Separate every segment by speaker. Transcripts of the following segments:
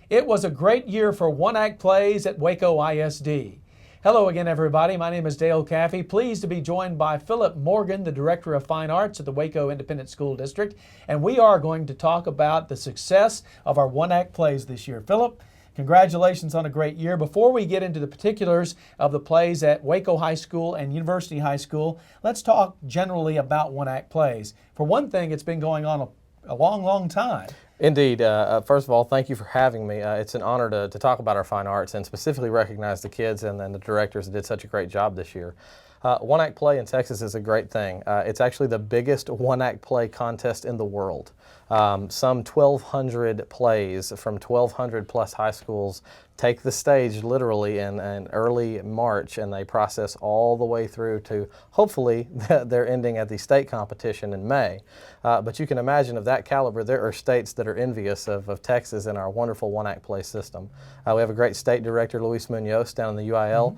Speaker 1: It was a great year for one-act plays at Waco ISD. Hello again, everybody. My name is Dale Caffey. Pleased to be joined by Philip Morgan, the Director of Fine Arts at the Waco Independent School District. And we are going to talk about the success of our one-act plays this year. Philip, congratulations on a great year. Before we get into the particulars of the plays at Waco High School and University High School, let's talk generally about one-act plays. For one thing, it's been going on a long, long time.
Speaker 2: Indeed. First of all, thank you for having me. It's an honor to talk about our fine arts and specifically recognize the kids and the directors that did such a great job this year. One-act play in Texas is a great thing. It's actually the biggest one-act play contest in the world. Some 1,200 plays from 1,200 plus high schools take the stage literally in early March, and they process all the way through to hopefully they're ending at the state competition in May. But you can imagine of that caliber, there are states that are envious of Texas and our wonderful one-act play system. We have a great state director, Luis Munoz, down in the UIL,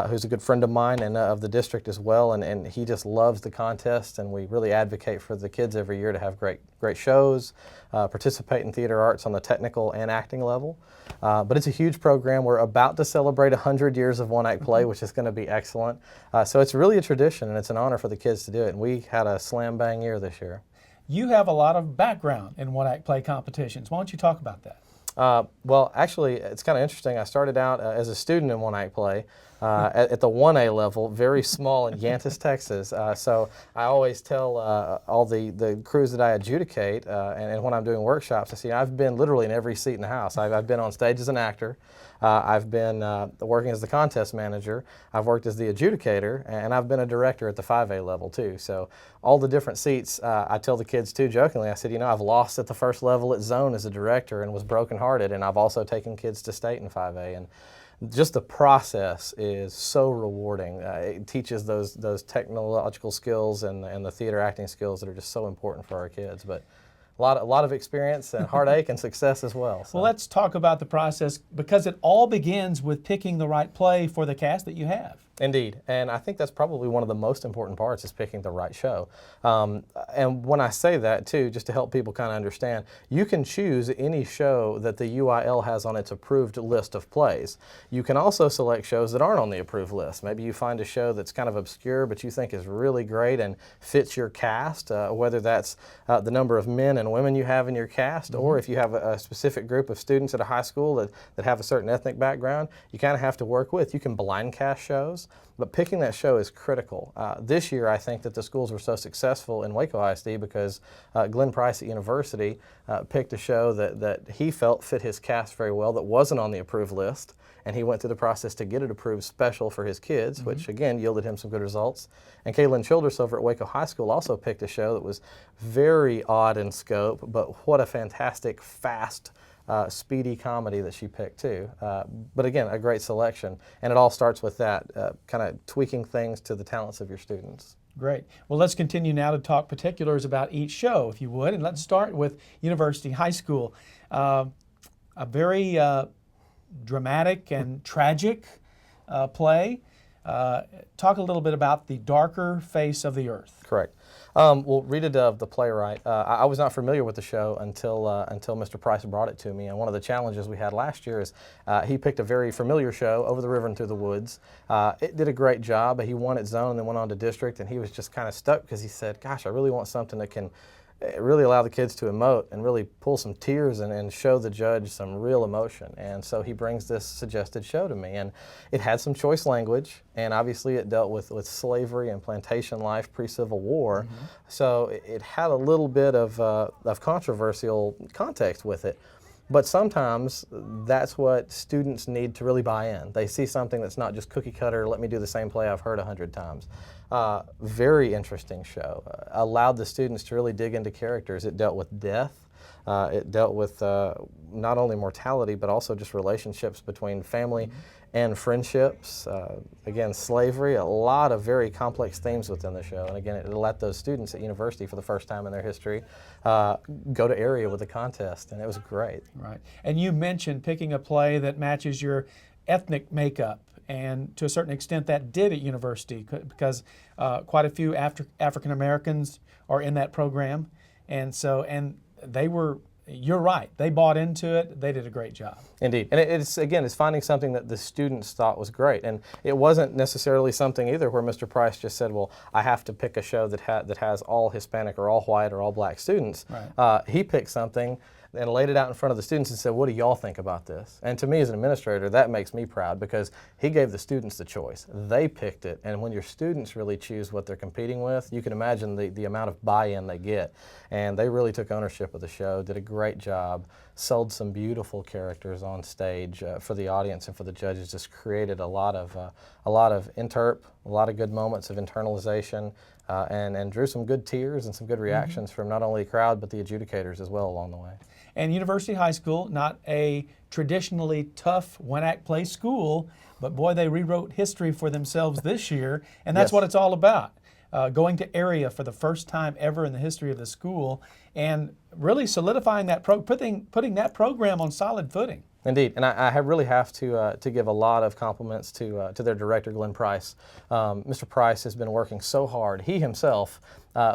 Speaker 2: who's a good friend of mine and of the district as well, and he just loves the contest, and we really advocate for the kids every year to have great shows, participate in theater arts on the technical and acting level. But it's a huge program. We're about to celebrate 100 years of one-act play, which is going to be excellent. So it's really a tradition, and it's an honor for the kids to do it. And we had a slam-bang year this year.
Speaker 1: You have a lot of background in one-act play competitions. Why don't you talk about that?
Speaker 2: Well, actually, it's kind of interesting. I started out as a student in one-act play at the 1A level, very small in Yantis, Texas. So I always tell all the crews that I adjudicate, and when I'm doing workshops, I say, I've been literally in every seat in the house. I've been on stage as an actor. I've been working as the contest manager. I've worked as the adjudicator, and I've been a director at the 5A level too. So all the different seats, I tell the kids too jokingly, I said, you know, I've lost at the first level at zone as a director and was brokenhearted, and I've also taken kids to state in 5A. And just the process is so rewarding. It teaches those technological skills and the theater acting skills that are just so important for our kids. But a lot of experience and heartache and success as well. So.
Speaker 1: Well, let's talk about the process, because it all begins with picking the right play for the cast that you have.
Speaker 2: Indeed, and I think that's probably one of the most important parts, is picking the right show. And when I say that too, just to help people kind of understand, you can choose any show that the UIL has on its approved list of plays. You can also select shows that aren't on the approved list. Maybe you find a show that's kind of obscure but you think is really great and fits your cast, whether that's the number of men and women you have in your cast, or if you have a specific group of students at a high school that have a certain ethnic background, you kind of have to work with. You can blind cast shows. But picking that show is critical. This year, I think that the schools were so successful in Waco ISD because Glenn Price at University picked a show that he felt fit his cast very well, that wasn't on the approved list, and he went through the process to get it approved special for his kids, which again yielded him some good results. And Kaylin Childress over at Waco High School also picked a show that was very odd in scope, but what a fantastic, fast, speedy comedy that she picked too. But again, a great selection. And it all starts with that, kind of tweaking things to the talents of your students.
Speaker 1: Great. Well, let's continue now to talk particulars about each show, if you would. And let's start with University High School. A very dramatic and tragic play. Talk a little bit about The Darker Face of the Earth.
Speaker 2: Correct. Well, Rita Dove, the playwright, I was not familiar with the show until Mr. Price brought it to me. And one of the challenges we had last year is he picked a very familiar show, Over the River and Through the Woods. It did a great job. He won at zone and then went on to district, and he was just kind of stuck because he said, gosh, I really want something that can really allow the kids to emote and really pull some tears and show the judge some real emotion. And so he brings this suggested show to me, and it had some choice language, and obviously it dealt with slavery and plantation life pre-Civil War. So it had a little bit of controversial context with it. But sometimes that's what students need to really buy in. They see something that's not just cookie cutter, let me do the same play I've heard 100 times. Very interesting show. Allowed the students to really dig into characters. It dealt with death. It dealt with not only mortality, but also just relationships between family and friendships. Again, slavery, a lot of very complex themes within the show. And again, it let those students at university for the first time in their history go to area with the contest, and it was great.
Speaker 1: Right. And you mentioned picking a play that matches your ethnic makeup, and to a certain extent that did at university, because quite a few African Americans are in that program, and they were you're right. They bought into it. They did a great job.
Speaker 2: Indeed. And it's finding something that the students thought was great. And it wasn't necessarily something either where Mr. Price just said, well, I have to pick a show that has all Hispanic or all white or all black students.
Speaker 1: Right.
Speaker 2: He picked something and laid it out in front of the students and said, what do y'all think about this? And to me as an administrator, that makes me proud because he gave the students the choice. They picked it, and when your students really choose what they're competing with, you can imagine the amount of buy-in they get. And they really took ownership of the show, did a great job, sold some beautiful characters on stage for the audience and for the judges, just created a lot of interp, a lot of good moments of internalization, and drew some good tears and some good reactions from not only the crowd but the adjudicators as well along the way.
Speaker 1: And University High School, not a traditionally tough one-act play school, but boy, they rewrote history for themselves this year, and that's
Speaker 2: Yes.
Speaker 1: what it's all about. Going to area for the first time ever in the history of the school, and really solidifying that putting that program on solid footing.
Speaker 2: Indeed, and I really have to give a lot of compliments to their director, Glenn Price. Mr. Price has been working so hard. He himself,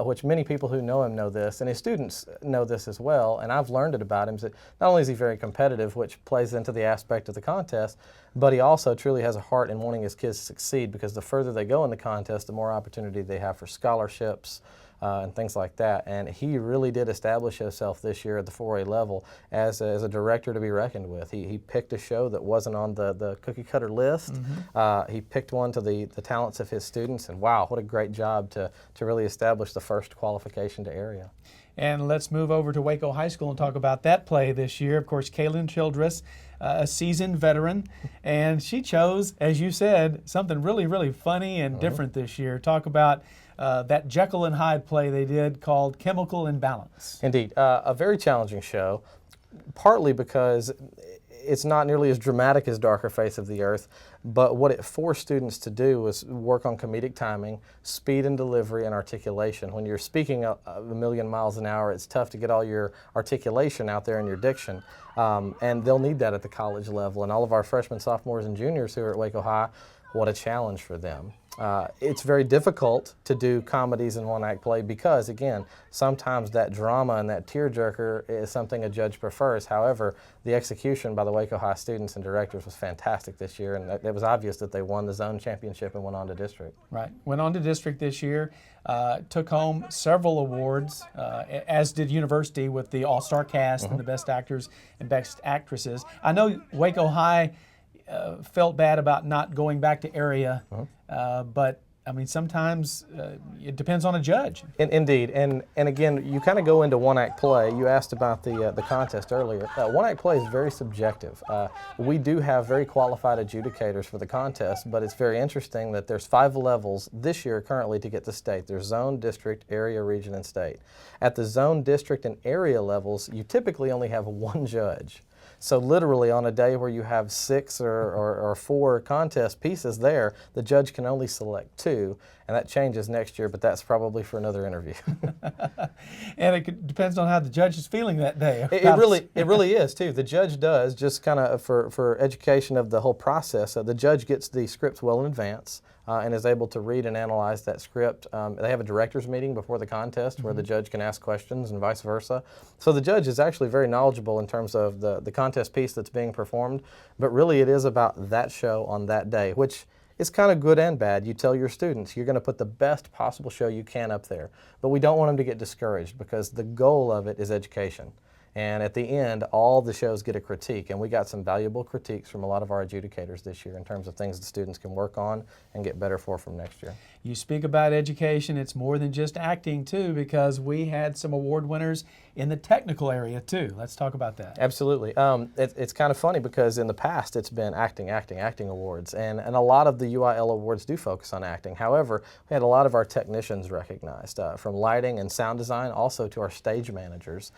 Speaker 2: which many people who know him know this, and his students know this as well, and I've learned it about him, is that not only is he very competitive, which plays into the aspect of the contest, but he also truly has a heart in wanting his kids to succeed, because the further they go in the contest, the more opportunity they have for scholarships, and things like that. And he really did establish himself this year at the 4A level as a director to be reckoned with. He picked a show that wasn't on the cookie cutter list. He picked one to the talents of his students, and wow, what a great job to really establish the first qualification to area.
Speaker 1: And let's move over to Waco High School and talk about that play this year. Of course, Kaylin Childress, a seasoned veteran, and she chose, as you said, something really, really funny and different this year. Talk about that Jekyll and Hyde play they did called Chemical Imbalance.
Speaker 2: Indeed, a very challenging show, partly because it's not nearly as dramatic as Darker Face of the Earth, but what it forced students to do was work on comedic timing, speed and delivery, and articulation. When you're speaking a million miles an hour, it's tough to get all your articulation out there in your diction, and they'll need that at the college level. And all of our freshmen, sophomores, and juniors who are at Waco High, what a challenge for them. It's very difficult to do comedies in one-act play because, again, sometimes that drama and that tearjerker is something a judge prefers. However, the execution by the Waco High students and directors was fantastic this year, and it was obvious that they won the zone championship and went on to district.
Speaker 1: Right. Went on to district this year, took home several awards, as did University with the All-Star cast and the Best Actors and Best Actresses. I know Waco High felt bad about not going back to area, but I mean, sometimes it depends on a judge.
Speaker 2: Indeed, and again, you kind of go into one-act play. You asked about the contest earlier. One-act play is very subjective. We do have very qualified adjudicators for the contest, but it's very interesting that there's 5 levels this year currently to get to state. There's zone, district, area, region, and state. At the zone, district, and area levels, you typically only have 1 judge. So literally on a day where you have 6 or 4 contest pieces there, the judge can only select 2, and that changes next year, but that's probably for another interview.
Speaker 1: And it depends on how the judge is feeling that day.
Speaker 2: It really is too. The judge does, just kind of for education of the whole process, the judge gets the scripts well in advance and is able to read and analyze that script. They have a director's meeting before the contest where the judge can ask questions and vice versa. So the judge is actually very knowledgeable in terms of the contest piece that's being performed, but really it is about that show on that day, which is kind of good and bad. You tell your students you're going to put the best possible show you can up there, but we don't want them to get discouraged because the goal of it is education. And at the end, all the shows get a critique, and we got some valuable critiques from a lot of our adjudicators this year in terms of things the students can work on and get better for from next year.
Speaker 1: You speak about education, it's more than just acting too, because we had some award winners in the technical area too. Let's talk about that.
Speaker 2: Absolutely. It's kind of funny because in the past it's been acting awards, and a lot of the UIL awards do focus on acting. However, we had a lot of our technicians recognized, from lighting and sound design, also to our stage managers,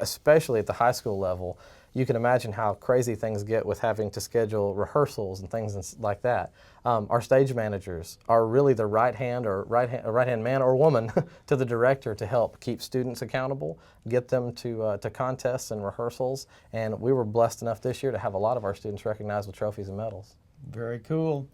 Speaker 2: especially at the high school level. You can imagine how crazy things get with having to schedule rehearsals and things like that. Our stage managers are really the right hand man or woman to the director to help keep students accountable, get them to contests and rehearsals, and we were blessed enough this year to have a lot of our students recognized with trophies and medals.
Speaker 1: Very cool.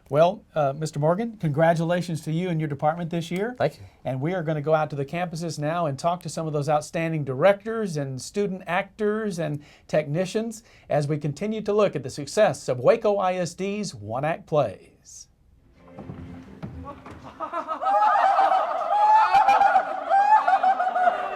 Speaker 1: Well, Mr. Morgan, congratulations to you and your department this year.
Speaker 2: Thank you.
Speaker 1: And we are going to go out to the campuses now and talk to some of those outstanding directors and student actors and technicians as we continue to look at the success of Waco ISD's one-act plays.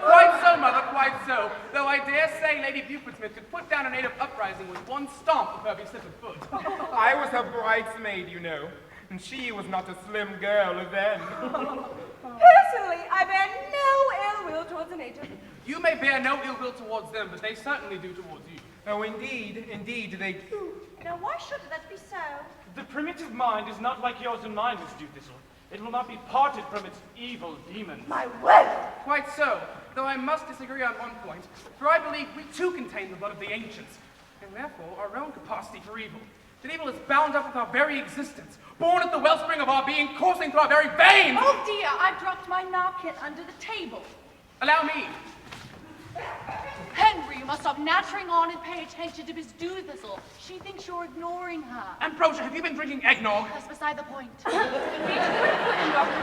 Speaker 3: Quite so, Mother, quite so. Though I dare say Lady Buford-Smith could put down a native uprising with one stomp of her beslippered foot.
Speaker 4: I was her bridesmaid, you know, and she was not a slim girl then.
Speaker 5: Personally, I bear no ill will towards a native.
Speaker 3: You may bear no ill will towards them, but they certainly do towards you.
Speaker 4: Oh, indeed they do.
Speaker 5: Now, why should that be so?
Speaker 6: The primitive mind is not like yours and mine, Miss Dewthistle. It will not be parted from its evil demons.
Speaker 5: My word!
Speaker 3: Quite so, though I must disagree on one point, for I believe we too contain the blood of the ancients, and therefore our own capacity for evil. That evil is bound up with our very existence, born at the wellspring of our being, coursing through our very veins!
Speaker 5: Oh dear, I've dropped my napkin under the table.
Speaker 3: Allow me.
Speaker 7: Henry, you must stop nattering on and pay attention to Miss Dewthistle. She thinks you're ignoring her.
Speaker 3: Ambrosia, have you been drinking eggnog?
Speaker 7: That's beside the point.
Speaker 5: Dr.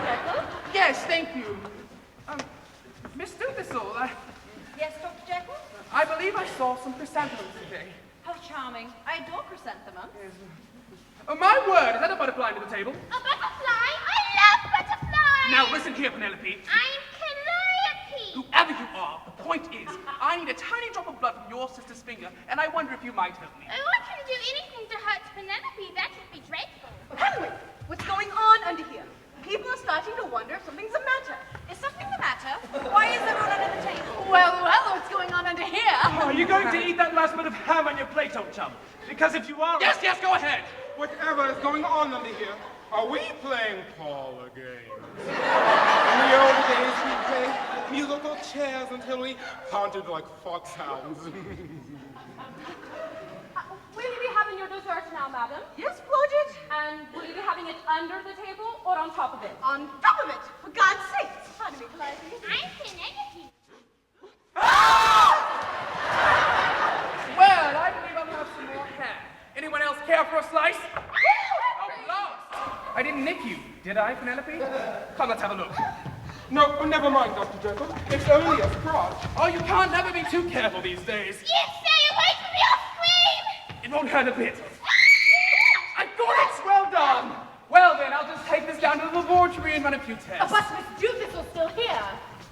Speaker 5: Jekyll?
Speaker 3: Yes, thank you. Miss Dewthistle,
Speaker 5: Yes, Dr. Jekyll?
Speaker 3: I believe I saw some chrysanthemums today.
Speaker 5: How charming. I adore chrysanthemums.
Speaker 3: Oh, my word, is that a butterfly under the table?
Speaker 8: A butterfly? I love butterflies!
Speaker 3: Now listen here, Penelope.
Speaker 8: I'm Calliope!
Speaker 3: Whoever you are, the point is, I need a tiny drop of blood from your sister's finger, and I wonder if you might help me.
Speaker 8: I wouldn't do anything to hurt Penelope. That would be dreadful.
Speaker 5: Henry, what's going on under here? People are starting to wonder if something's the matter. Is something the matter? Why is everyone under the table?
Speaker 7: Well, what's going on under here?
Speaker 6: Are you going to eat that last bit of ham on your plate, old chum? Because if you are...
Speaker 3: Yes, go ahead.
Speaker 4: Whatever is going on under here, are we playing parlor games? In the old days, we played musical chairs until we hunted like foxhounds.
Speaker 9: Will you be having your dessert now, madam?
Speaker 5: Yes, Blodgett?
Speaker 9: And will you be having it under the table or on top of it?
Speaker 5: On top of it, for God's sake. Pardon me, Calliope.
Speaker 8: I'm Penelope.
Speaker 3: Well, I believe I'll have some more ham. Anyone else care for a slice? Oh, blast! I didn't nick you, did I, Penelope? Come, let's have a look.
Speaker 4: No, never mind, Dr. Jekyll. It's only a scratch.
Speaker 3: Oh, you can't never be too careful these days.
Speaker 8: Yes, stay away from me, I'll scream!
Speaker 3: It won't hurt a bit. I got it! Well done! Well then, I'll just take this down to the laboratory and run a few tests.
Speaker 9: But Miss Dewthistle's still here.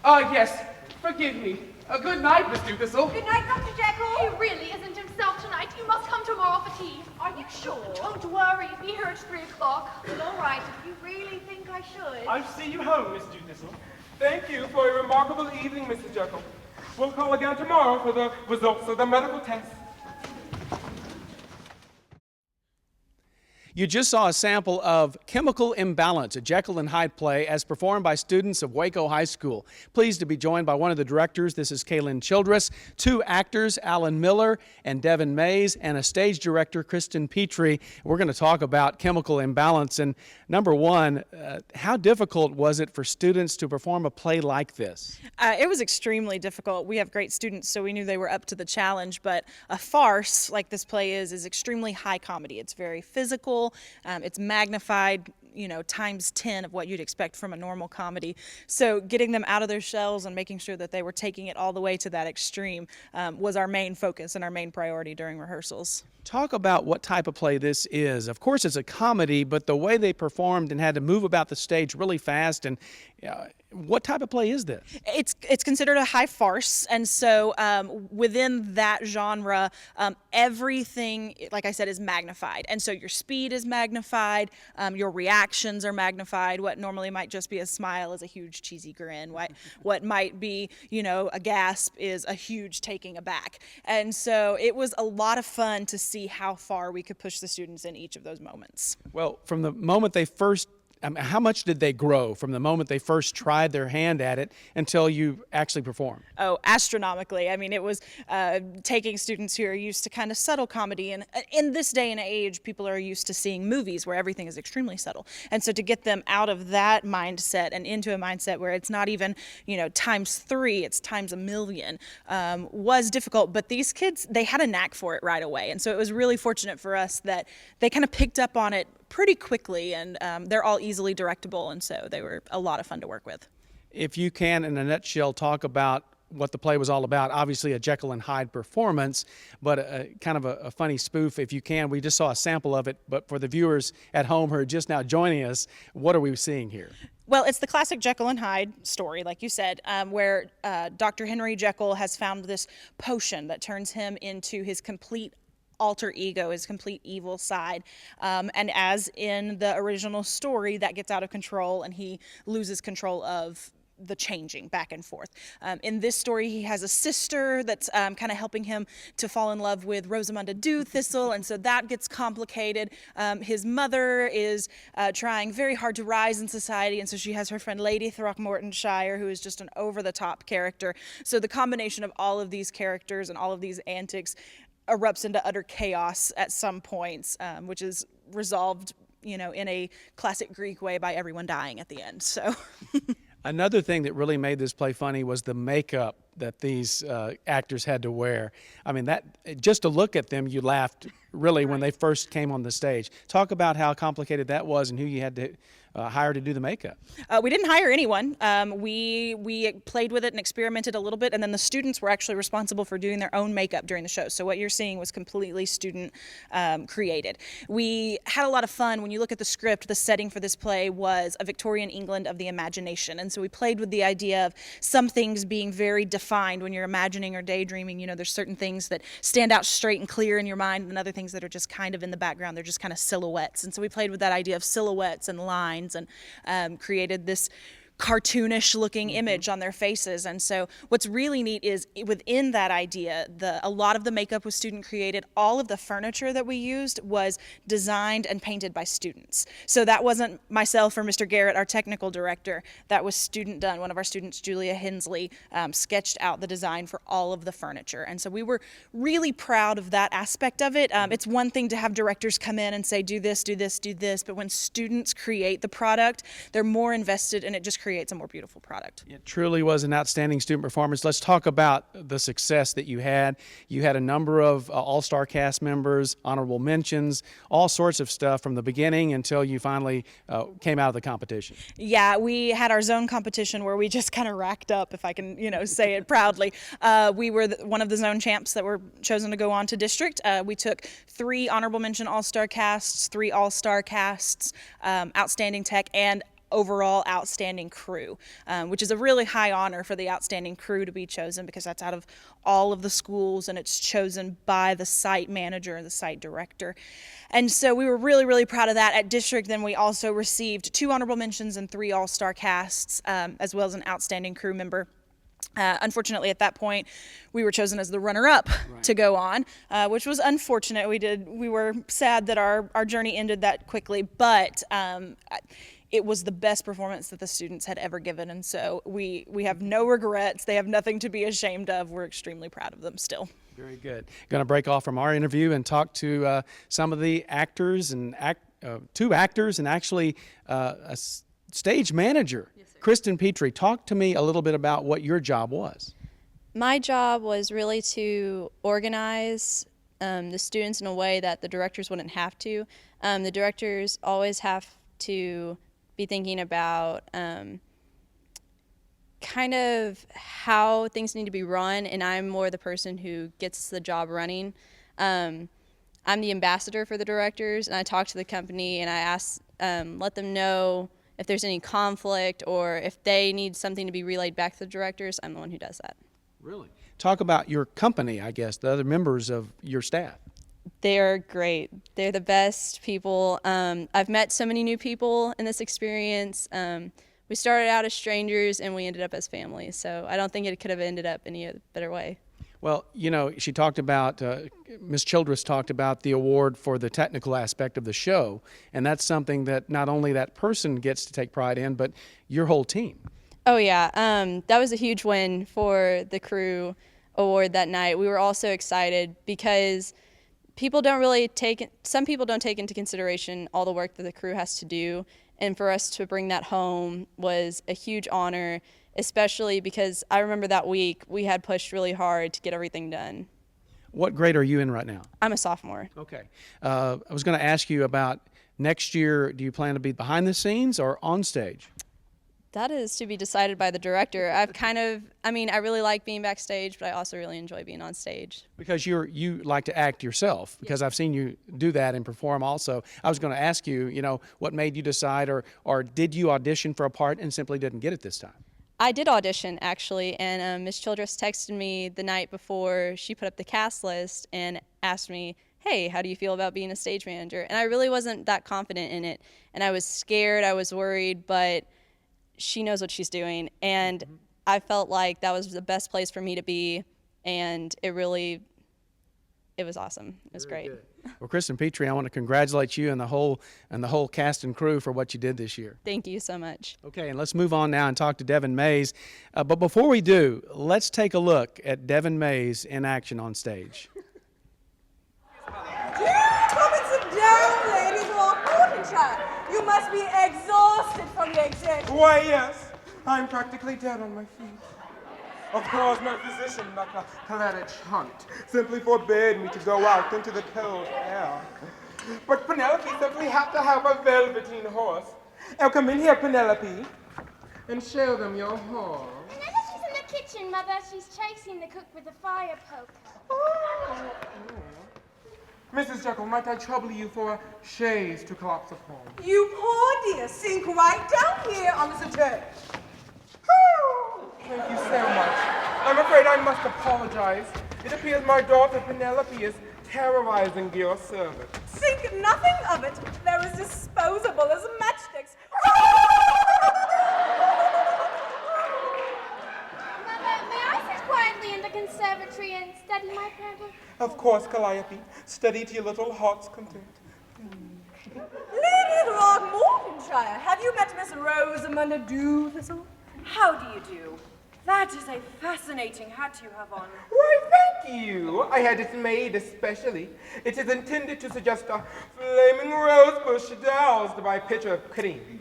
Speaker 3: Yes. Forgive me. Good night, Miss Dewthistle.
Speaker 5: Good night, Dr. Jekyll.
Speaker 7: He really isn't himself tonight. You must come tomorrow for tea.
Speaker 5: Are you sure?
Speaker 7: Don't worry, be here at 3 o'clock.
Speaker 5: Well, all right, if you really think I should.
Speaker 6: I'll see you home, Miss Dewthistle.
Speaker 4: Thank you for a remarkable evening, Mr. Jekyll. We'll call again tomorrow for the results of the medical test.
Speaker 1: You just saw a sample of Chemical Imbalance, a Jekyll and Hyde play as performed by students of Waco High School. Pleased to be joined by one of the directors. This is Kaylin Childress, two actors, Alan Miller and Devin Mays, and a stage director, Kristen Petrie. We're going to talk about Chemical Imbalance. And number one, how difficult was it for students to perform a play like this?
Speaker 10: It was extremely difficult. We have great students, so we knew they were up to the challenge, but a farce like this play is extremely high comedy. It's very physical. It's magnified, times 10 of what you'd expect from a normal comedy. So getting them out of their shells and making sure that they were taking it all the way to that extreme was our main focus and our main priority during rehearsals.
Speaker 1: Talk about what type of play this is. Of course, it's a comedy, but the way they performed and had to move about the stage really fast, and what type of play is this?
Speaker 10: It's considered a high farce, and so within that genre, everything, like I said, is magnified. And so your speed is magnified, your reactions are magnified. What normally might just be a smile is a huge cheesy grin. What might be, a gasp is a huge taking aback. And so it was a lot of fun to see how far we could push the students in each of those moments.
Speaker 1: Well, from the moment they first how much did they grow from the moment they first tried their hand at it until you actually performed?
Speaker 10: Oh, astronomically. I mean, it was taking students who are used to kind of subtle comedy. And in this day and age, people are used to seeing movies where everything is extremely subtle. And so to get them out of that mindset and into a mindset where it's not even, times 3, it's times 1,000,000, was difficult. But these kids, they had a knack for it right away. And so it was really fortunate for us that they kind of picked up on it pretty quickly, and they're all easily directable, and so they were a lot of fun to work with.
Speaker 1: If you can, in a nutshell, talk about what the play was all about. Obviously a Jekyll and Hyde performance, but kind of a funny spoof if you can. We just saw a sample of it, but for the viewers at home who are just now joining us, what are we seeing here?
Speaker 10: Well, it's the classic Jekyll and Hyde story, like you said, where Dr. Henry Jekyll has found this potion that turns him into his complete alter ego, his complete evil side. And as in the original story, that gets out of control and he loses control of the changing back and forth. In this story, he has a sister that's kind of helping him to fall in love with Rosamunda Dewthistle, and so that gets complicated. His mother is trying very hard to rise in society, and so she has her friend Lady Throckmortonshire, who is just an over-the-top character. So the combination of all of these characters and all of these antics erupts into utter chaos at some points, which is resolved, in a classic Greek way by everyone dying at the end. So.
Speaker 1: Another thing that really made this play funny was the makeup that these actors had to wear. I mean, that just to look at them, you laughed really when they first came on the stage. Talk about how complicated that was and who you had to hire to do the makeup.
Speaker 10: We didn't hire anyone. We played with it and experimented a little bit, and then the students were actually responsible for doing their own makeup during the show. So what you're seeing was completely student created. We had a lot of fun. When you look at the script, the setting for this play was a Victorian England of the imagination, and so we played with the idea of some things being very defined when you're imagining or daydreaming. There's certain things that stand out straight and clear in your mind, and other things that are just kind of in the background. They're just kind of silhouettes, and so we played with that idea of silhouettes and lines, and created this cartoonish looking image on their faces. And so what's really neat is within that idea, a lot of the makeup was student created. All of the furniture that we used was designed and painted by students. So that wasn't myself or Mr. Garrett, our technical director. That was student done. One of our students, Julia Hensley, sketched out the design for all of the furniture. And so we were really proud of that aspect of it. It's one thing to have directors come in and say, do this, do this, do this. But when students create the product, they're more invested, and it just creates a more beautiful product.
Speaker 1: It truly was an outstanding student performance. Let's talk about the success that you had. You had a number of all-star cast members, honorable mentions, all sorts of stuff from the beginning until you finally came out of the competition.
Speaker 10: Yeah, we had our zone competition where we just kind of racked up, if I can, say it proudly. We were one of the zone champs that were chosen to go on to district. We took 3 honorable mention all-star casts, 3 all-star casts, outstanding tech, and overall outstanding crew, which is a really high honor for the outstanding crew to be chosen, because that's out of all of the schools, and it's chosen by the site manager and the site director. And so we were really, really proud of that. At district, then we also received 2 honorable mentions and 3 all-star casts, as well as an outstanding crew member. Unfortunately, at that point, we were chosen as the runner-up to go on, which was unfortunate. We were sad that our journey ended that quickly, but it was the best performance that the students had ever given, and so we have no regrets. They have nothing to be ashamed of. We're extremely proud of them still.
Speaker 1: Very good. Going to break off from our interview and talk to some of the actors and 2 actors and actually a stage manager. Yes, sir. Kristen Petrie, talk to me a little bit about what your job was.
Speaker 11: My job was really to organize the students in a way that the directors wouldn't have to. The directors always have to be thinking about kind of how things need to be run, and I'm more the person who gets the job running. I'm the ambassador for the directors, and I talk to the company and I ask, let them know if there's any conflict or if they need something to be relayed back to the directors. I'm the one who does that.
Speaker 1: Really? Talk about your company, I guess, the other members of your staff.
Speaker 11: They're great. They're the best people. I've met so many new people in this experience. We started out as strangers and we ended up as family. So I don't think it could have ended up any better way.
Speaker 1: Well, she talked about, Ms. Childress talked about the award for the technical aspect of the show, and that's something that not only that person gets to take pride in, but your whole team.
Speaker 11: Oh yeah, that was a huge win for the crew award that night. We were also excited because some people don't take into consideration all the work that the crew has to do, and for us to bring that home was a huge honor, especially because I remember that week we had pushed really hard to get everything done.
Speaker 1: What grade are you in right now?
Speaker 11: I'm a sophomore.
Speaker 1: Okay. I was going to ask you about Next year, do you plan to be behind the scenes or on stage?
Speaker 11: That is to be decided by the director. I really like being backstage, but I also really enjoy being on stage.
Speaker 1: Because you like to act yourself, because I've seen you do that and perform also. I was going to ask you, what made you decide, or did you audition for a part and simply didn't get it this time?
Speaker 11: I did audition, actually, and Miss Childress texted me the night before she put up the cast list and asked me, hey, how do you feel about being a stage manager? And I really wasn't that confident in it, and I was scared, I was worried, but she knows what she's doing, and I felt like that was the best place for me to be, and it was awesome. It was great.
Speaker 1: Well, Kristen Petrie, I want to congratulate you and the whole cast and crew for what you did this year.
Speaker 11: Thank you so much.
Speaker 1: Okay, and let's move on now and talk to Devin Mays. But before we do, let's take a look at Devin Mays in action on stage.
Speaker 5: Come and sit down, ladies, or Mortonshire. You must be exhausted from your exertion.
Speaker 4: Why, yes. I'm practically dead on my feet. Of course, my physician, Dr. Claridge Hunt, simply forbade me to go out into the cold air. But Penelope simply had to have a velveteen horse. Now come in here, Penelope, and show them your horse.
Speaker 8: Penelope's in the kitchen, Mother. She's chasing the cook with a fire poker.
Speaker 4: Oh. Mrs. Jekyll, might I trouble you for a chaise to collapse upon?
Speaker 5: You poor dear, sink right down here on the settee.
Speaker 4: Thank you so much. I'm afraid I must apologize. It appears my daughter Penelope is terrorizing your servant.
Speaker 5: Think nothing of it. They're as disposable as matchsticks.
Speaker 8: Mother, may I sit quietly in the conservatory and study my paper?
Speaker 4: Of course, Calliope. Study to your little heart's content.
Speaker 5: Lady Throckmortonshire, have you met Miss Rosamunda Doolittle? How do you do? That is a fascinating hat you have on.
Speaker 4: Why, thank you. I had it made especially. It is intended to suggest a flaming rosebush doused by a pitcher of cream.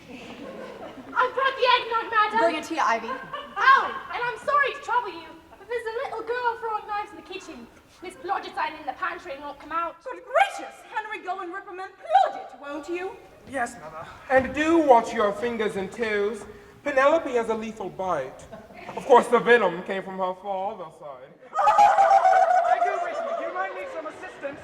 Speaker 9: I brought the eggnog, madam.
Speaker 5: Bring it here, Ivy.
Speaker 9: Oh, and I'm sorry to trouble you, but there's a little girl throwing knives in the kitchen. Miss Blodgett's hiding in the pantry and won't come out.
Speaker 5: Good gracious! Henry, go and reprimand Blodgett, won't you?
Speaker 4: Yes, Mother. And do watch your fingers and toes. Penelope has a lethal bite. Of course, the venom came from her father's side.
Speaker 3: I do, Richard. You might need some assistance.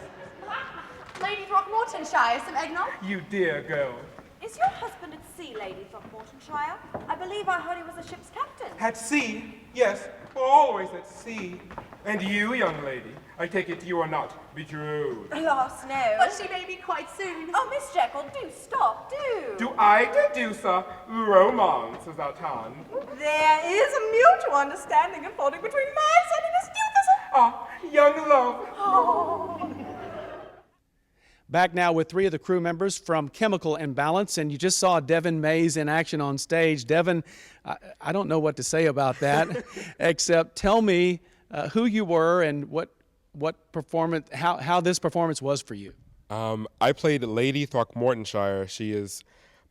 Speaker 5: Lady Throckmortonshire, some eggnog?
Speaker 4: You dear girl.
Speaker 5: Is your husband at sea, Lady Throckmortonshire? I believe I heard he was a ship's captain.
Speaker 4: At sea? Yes, always at sea. And you, young lady, I take it you are not betrothed.
Speaker 5: Alas, no. But she may be quite soon. Oh, Miss Jekyll, do stop, do.
Speaker 4: Do I deduce a romance as our time?
Speaker 5: There is a mutual understanding unfolding between my son and Miss Doolittle.
Speaker 4: Ah, young love.
Speaker 5: Oh.
Speaker 1: Back now with three of the crew members from Chemical Imbalance, and you just saw Devin Mays in action on stage. Devin, I don't know what to say about that, except tell me who you were and what performance, how this performance was for you.
Speaker 12: I played Lady Throckmortonshire. She is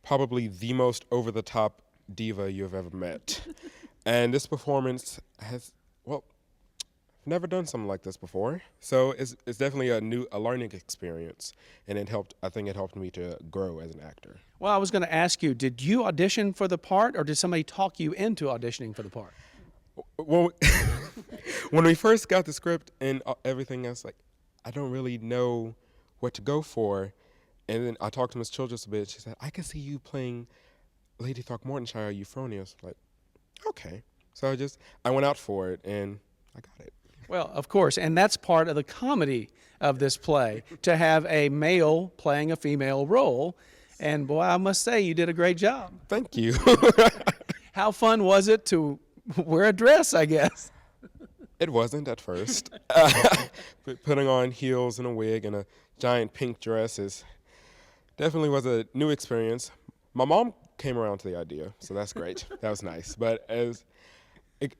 Speaker 12: probably the most over-the-top diva you have ever met. And this performance has, well, I've never done something like this before. So it's definitely a learning experience. And I think it helped me to grow as an actor.
Speaker 1: Well, I was going to ask you, did you audition for the part, or did somebody talk you into auditioning for the part?
Speaker 12: Well, when we first got the script and everything, I was like, I don't really know what to go for. And then I talked to Miss Childress a bit. She said, I can see you playing Lady Throckmortonshire, Euphronia. I was like, okay. So I went out for it, and I got it.
Speaker 1: Well, of course, and that's part of the comedy of this play, to have a male playing a female role. And boy, I must say, you did a great job.
Speaker 12: Thank you.
Speaker 1: How fun was it to wear a dress, I guess?
Speaker 12: It wasn't at first. But putting on heels and a wig and a giant pink dress definitely was a new experience. My mom came around to the idea, so that's great. That was nice. But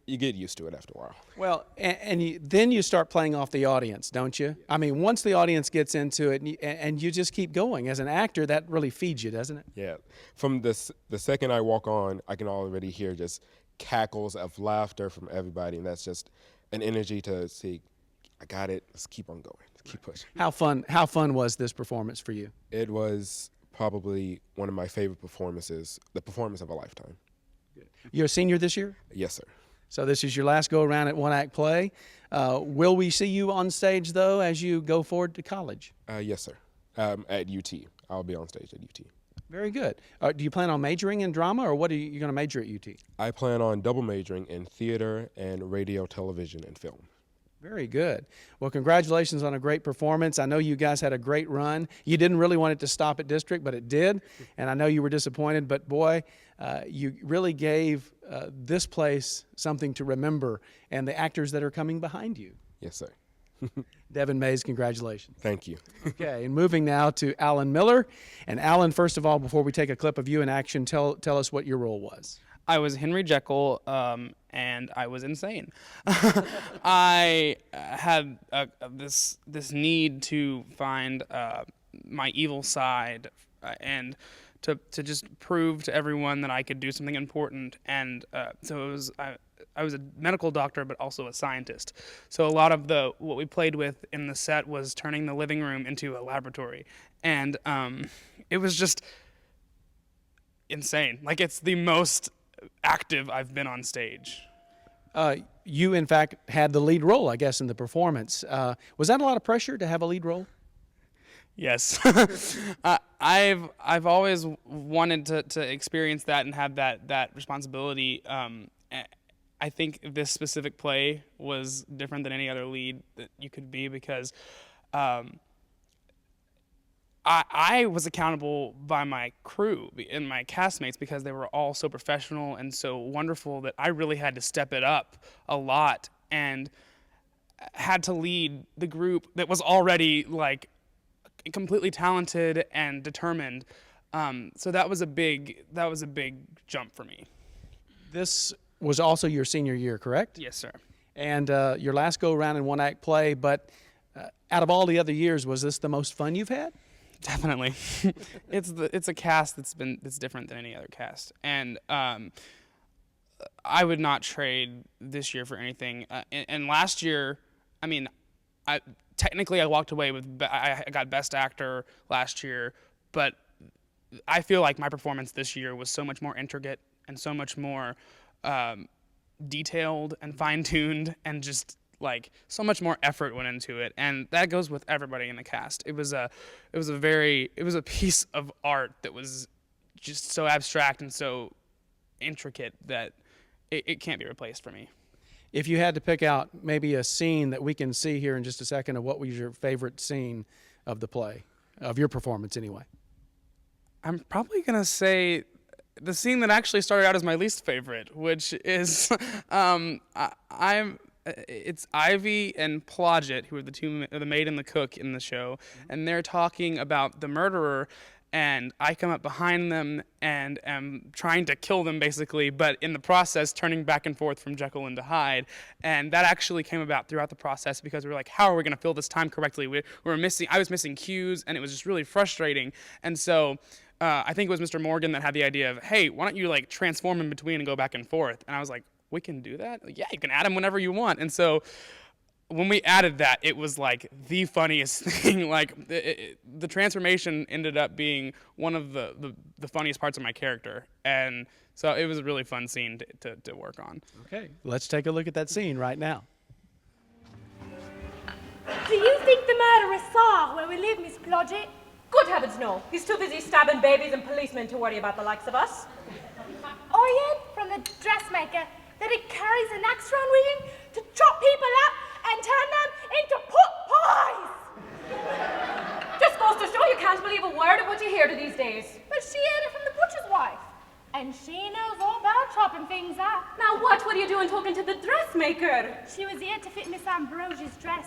Speaker 12: you get used to it after a while.
Speaker 1: Well, then you start playing off the audience, don't you? I mean, once the audience gets into it and you just keep going. As an actor, that really feeds you, doesn't it?
Speaker 12: Yeah. From the second I walk on, I can already hear just cackles of laughter from everybody, and that's just an energy to see, I got it, let's keep on going, let's keep pushing.
Speaker 1: How fun was this performance for you?
Speaker 12: It was probably one of my favorite performances, the performance of a lifetime.
Speaker 1: You're a senior this year?
Speaker 12: Yes, sir.
Speaker 1: So this is your last go-around at one-act play. Will we see you on stage, though, as you go forward to college?
Speaker 12: Yes, sir. At UT. I'll be on stage at UT.
Speaker 1: Very good. Do you plan on majoring in drama, or what are you going to major at UT?
Speaker 12: I plan on double majoring in theater and radio, television, and film.
Speaker 1: Very good. Well, congratulations on a great performance. I know you guys had a great run. You didn't really want it to stop at district, but it did. And I know you were disappointed, but boy, you really gave this place something to remember and the actors that are coming behind you.
Speaker 12: Yes, sir.
Speaker 1: Devin Mays, congratulations.
Speaker 12: Thank you.
Speaker 1: Okay, and moving now to Alan Miller. And Alan, first of all, before we take a clip of you in action, tell us what your role was.
Speaker 13: I was Henry Jekyll, and I was insane. I had this need to find my evil side and to just prove to everyone that I could do something important. And so it was. I was a medical doctor, but also a scientist. So a lot of what we played with in the set was turning the living room into a laboratory, and it was just insane. Like, it's the most active I've been on stage.
Speaker 1: You, in fact, had the lead role, I guess, in the performance. Was that a lot of pressure to have a lead role?
Speaker 13: Yes. I've always wanted to experience that and have that responsibility. I think this specific play was different than any other lead that you could be, because I was accountable by my crew and my castmates, because they were all so professional and so wonderful that I really had to step it up a lot and had to lead the group that was already like completely talented and determined. So that was a big jump for me.
Speaker 1: This was also your senior year, correct?
Speaker 13: Yes, sir.
Speaker 1: And your last go-around in one-act play, but out of all the other years, was this the most fun you've had?
Speaker 13: Definitely. It's a cast that's different than any other cast, and I would not trade this year for anything. And last year, I mean, technically I walked away with I got Best Actor last year, but I feel like my performance this year was so much more intricate and so much more detailed and fine-tuned, and just like so much more effort went into it, and that goes with everybody in the cast. It was a piece of art that was just so abstract and so intricate that it can't be replaced for me.
Speaker 1: If you had to pick out maybe a scene that we can see here in just a second, of what was your favorite scene of the play, of your performance anyway?
Speaker 13: I'm probably gonna say the scene that actually started out as my least favorite, which is it's Ivy and Plodget, who are the maid and the cook in the show, and they're talking about the murderer, and I come up behind them and am trying to kill them, basically, but in the process turning back and forth from Jekyll into Hyde. And that actually came about throughout the process, because we were like, how are we going to fill this time correctly? I was missing cues, and it was just really frustrating. And so I think it was Mr. Morgan that had the idea of, hey, why don't you like transform in between and go back and forth? And I was like, we can do that? Yeah, you can add them whenever you want. And so when we added that, it was like the funniest thing. Like the transformation ended up being one of the funniest parts of my character. And so it was a really fun scene to work on.
Speaker 1: Okay, let's take a look at that scene right now.
Speaker 9: Do you think the murderer saw where we live, Miss Plodget?
Speaker 5: Good heavens, no. He's too busy stabbing babies and policemen to worry about the likes of us.
Speaker 9: I heard from the dressmaker that he carries an axe around with him to chop people up and turn them into pot pies.
Speaker 5: Just goes to show you can't believe a word of what you hear these days.
Speaker 9: But she heard it from the butcher's wife, and she knows all about chopping things up.
Speaker 5: Now what were you doing talking to the dressmaker?
Speaker 9: She was here to fit Miss Ambrose's dress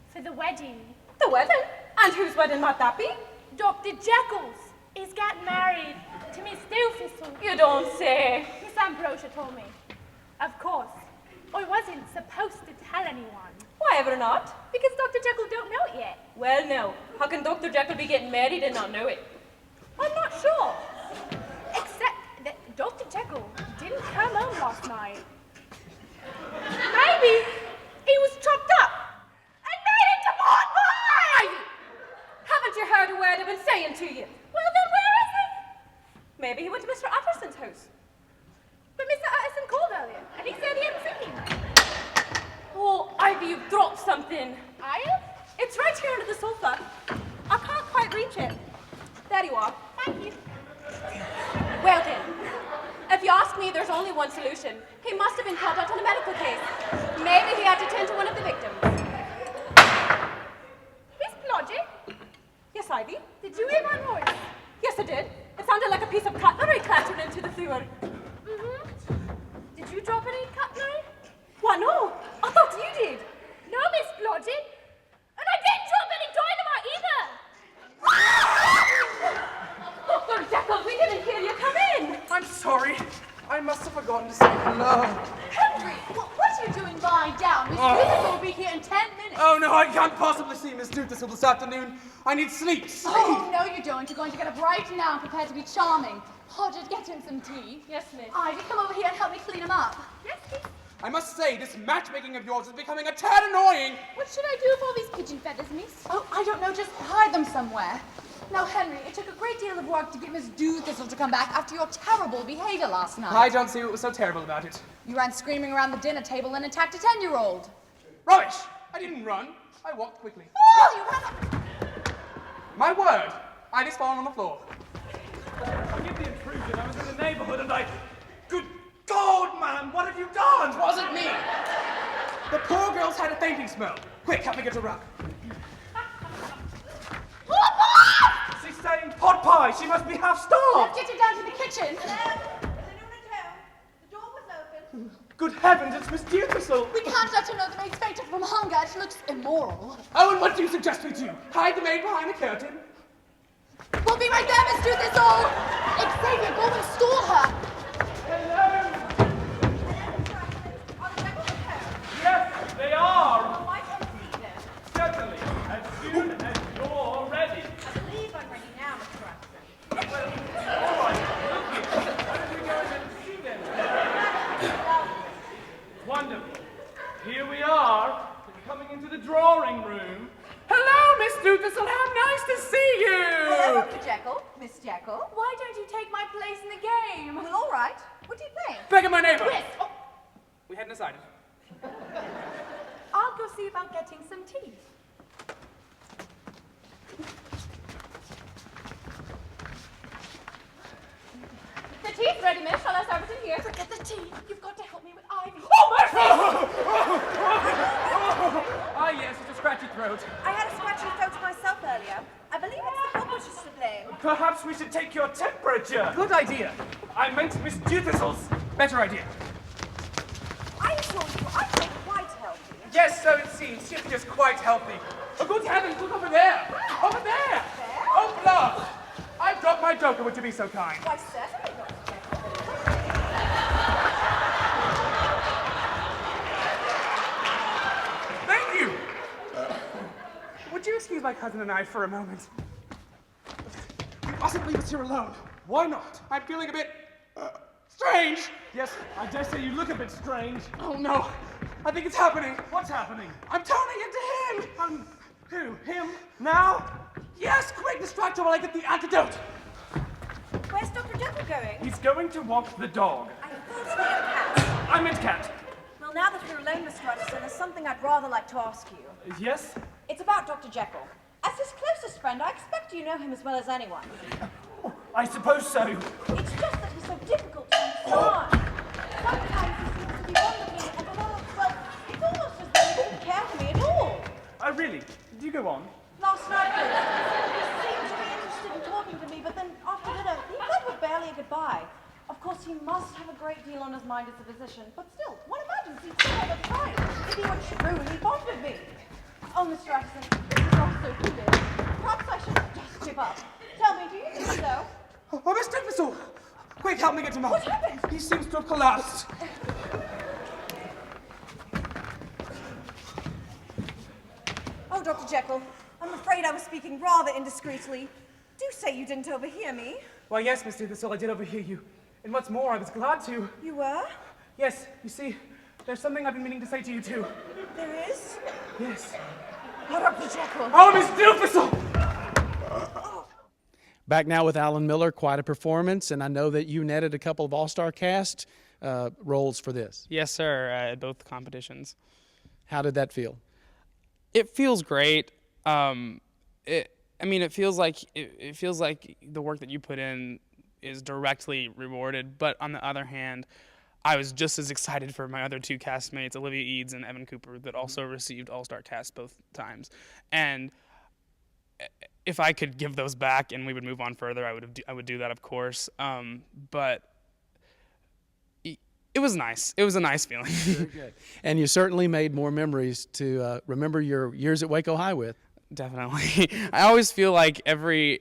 Speaker 9: for the wedding.
Speaker 5: The wedding? And whose wedding might that be?
Speaker 9: Dr. Jekyll's. He's getting married to Miss Doofistle.
Speaker 5: You don't say.
Speaker 9: Miss Ambrosia told me. Of course, I wasn't supposed to tell anyone.
Speaker 5: Why ever not?
Speaker 9: Because Dr. Jekyll don't know it yet.
Speaker 5: Well, no. How can Dr. Jekyll be getting married and not know it?
Speaker 9: I'm not sure. Except that Dr. Jekyll didn't come home last night. Maybe he was chopped up and made into pot pie!
Speaker 5: Haven't you heard a word I've been saying to you?
Speaker 9: Well, then where toast. But Mr. Utterson called earlier, and he said he hadn't seen me.
Speaker 5: Oh, Ivy, you've dropped something.
Speaker 9: I have?
Speaker 5: It's right here under the sofa. I can't quite reach it. There you are.
Speaker 9: Thank you.
Speaker 5: Well then, if you ask me, there's only one solution. He must have been called out on a medical case. Maybe he had to tend to one of the victims.
Speaker 9: Miss Blodgett,
Speaker 5: Yes, Ivy?
Speaker 9: did you hear my voice?
Speaker 5: Yes, I did. It sounded like a piece of cutlery clattered into the sewer.
Speaker 9: Mm-hmm. Did you drop any cutlery?
Speaker 5: Why, no. I thought you did.
Speaker 9: No, Miss Blodgett. And I didn't drop any dynamite either.
Speaker 5: Dr. Jekyll, we didn't hear you come in.
Speaker 3: I'm sorry. I must have forgotten to say hello.
Speaker 7: Henry, what are you doing lying down? Miss Doothistle will be here in 10 minutes.
Speaker 3: Oh, no, I can't possibly see Miss Doothistle this afternoon. I need sleep.
Speaker 7: Oh, no, you don't. You're going to get up right now and prepare to be charming. Podgett, get him some tea.
Speaker 5: Yes, miss.
Speaker 7: Ivy, come over here and help me clean him up.
Speaker 9: Yes, please.
Speaker 3: I must say, this matchmaking of yours is becoming a tad annoying.
Speaker 7: What should I do with all these pigeon feathers, miss? Oh, I don't know. Just hide them somewhere. Now, Henry, it took a great deal of work to get Miss Doothistle to come back after your terrible behavior last night.
Speaker 3: I don't see what was so terrible about it.
Speaker 7: You ran screaming around the dinner table and attacked a 10-year-old.
Speaker 3: Rubbish! I didn't run. I walked quickly.
Speaker 7: Oh, you ran up...
Speaker 3: My word, Ivy's fallen on the floor.
Speaker 6: Forgive the intrusion. I was in the neighborhood and I... Good God, man, what have you done?
Speaker 3: It wasn't me. The poor girl's had a fainting spell. Quick, help me get a rug.
Speaker 6: She's saying pot pie. She must be half starved.
Speaker 7: Get her down to the kitchen.
Speaker 6: Good heavens, it's Miss Doothistle.
Speaker 7: We can't let her know the maid's fainted from hunger. It looks immoral.
Speaker 3: Oh, and what do you suggest we do? Hide the maid behind the curtain?
Speaker 7: We'll be right there, Miss Doothistle. Xavier, go and stall her.
Speaker 6: Hello. Yes, they are.
Speaker 5: I can see them.
Speaker 6: Certainly, as soon as you're ready.
Speaker 5: I believe I'm ready now, Mr. Atkinson.
Speaker 6: Well, all right, look here. Why don't we go in and see them? Wonderful. Here we are, coming into the drawing room.
Speaker 3: Hello, Miss Doothistle. How nice to see you.
Speaker 5: Hello, Dr. Jekyll. Miss Jekyll.
Speaker 9: Why don't you take my place in the game?
Speaker 5: Well, all right. What do you think?
Speaker 3: Beggar my neighbor.
Speaker 9: Yes. Oh,
Speaker 3: We hadn't decided.
Speaker 9: I'll go see about getting some tea.
Speaker 5: The tea's ready, miss. Shall I serve it in here?
Speaker 9: Forget the tea. You've got to help me with Ivy.
Speaker 3: Oh, mercy! Ah, yes, it's a scratchy throat.
Speaker 5: I had a scratchy throat myself earlier. I believe it's the publishers to blame.
Speaker 6: Perhaps we should take your temperature.
Speaker 3: Good idea.
Speaker 6: I meant Miss Doothistle's.
Speaker 3: Better idea.
Speaker 5: I assure you, I feel quite healthy.
Speaker 3: Yes, so it seems. She is quite healthy. Oh, good heavens, look over there. Over there. Oh, blood. I've dropped my joker, would you be so kind?
Speaker 5: Why, certainly, Dr. Jekyll.
Speaker 3: Thank you. Would you excuse my cousin and I for a moment? You mustn't leave us here alone.
Speaker 6: Why not?
Speaker 3: I'm feeling a bit strange.
Speaker 6: Yes, I dare say you look a bit strange.
Speaker 3: Oh, no. I think it's happening.
Speaker 6: What's happening?
Speaker 3: I'm turning into him.
Speaker 6: Who? Him? Now?
Speaker 3: Yes, quick, distract her while I get the antidote.
Speaker 5: Where's Dr. Jekyll going?
Speaker 6: He's going to walk the dog.
Speaker 5: I thought you meant cat.
Speaker 6: I meant cat.
Speaker 5: Well, now that we're alone, Mr. Utterson, there's something I'd rather like to ask you.
Speaker 6: Yes?
Speaker 5: It's about Dr. Jekyll. As his closest friend, I expect you know him as well as anyone.
Speaker 6: I suppose so.
Speaker 5: It's just that he's so difficult to understand. Sometimes he seems to be wonderfully, and well, it's almost as though he didn't care for me at all.
Speaker 6: Oh, really? Do you go on?
Speaker 5: Last night, he seemed to be interested in talking to me, but then after dinner, he said with barely a goodbye. Of course, he must have a great deal on his mind as a physician, but still, one imagines he'd say all the time if he were truly fond of me. Oh, Mr. Atkinson, this is all so foolish. Perhaps I should just give up. Tell me, do you think so?
Speaker 3: Oh, Miss Doothistle! Quick, help me get him up.
Speaker 5: What happened?
Speaker 3: He seems to have collapsed.
Speaker 5: Oh, Dr. Jekyll, I'm afraid I was speaking rather indiscreetly. Do say you didn't overhear me.
Speaker 3: Why, yes, Miss Doothistle, I did overhear you. And what's more, I was glad to.
Speaker 5: You were?
Speaker 3: Yes, you see, there's something I've been meaning to say to you, too.
Speaker 5: There is?
Speaker 3: Yes.
Speaker 5: Oh, Dr. Jekyll.
Speaker 3: Oh, Miss Doothistle!
Speaker 1: Back now with Alan Miller, quite a performance, and I know that you netted a couple of all-star cast roles for this.
Speaker 13: Yes, sir, at both competitions.
Speaker 1: How did that feel?
Speaker 13: It feels great. It feels like the work that you put in is directly rewarded. But on the other hand, I was just as excited for my other two castmates, Olivia Eads and Evan Cooper, that also received all-star cast both times. And if I could give those back and we would move on further, I would do that, of course. But it was nice. It was a nice feeling.
Speaker 1: Very good. And you certainly made more memories to remember your years at Waco High with.
Speaker 13: Definitely. I always feel like every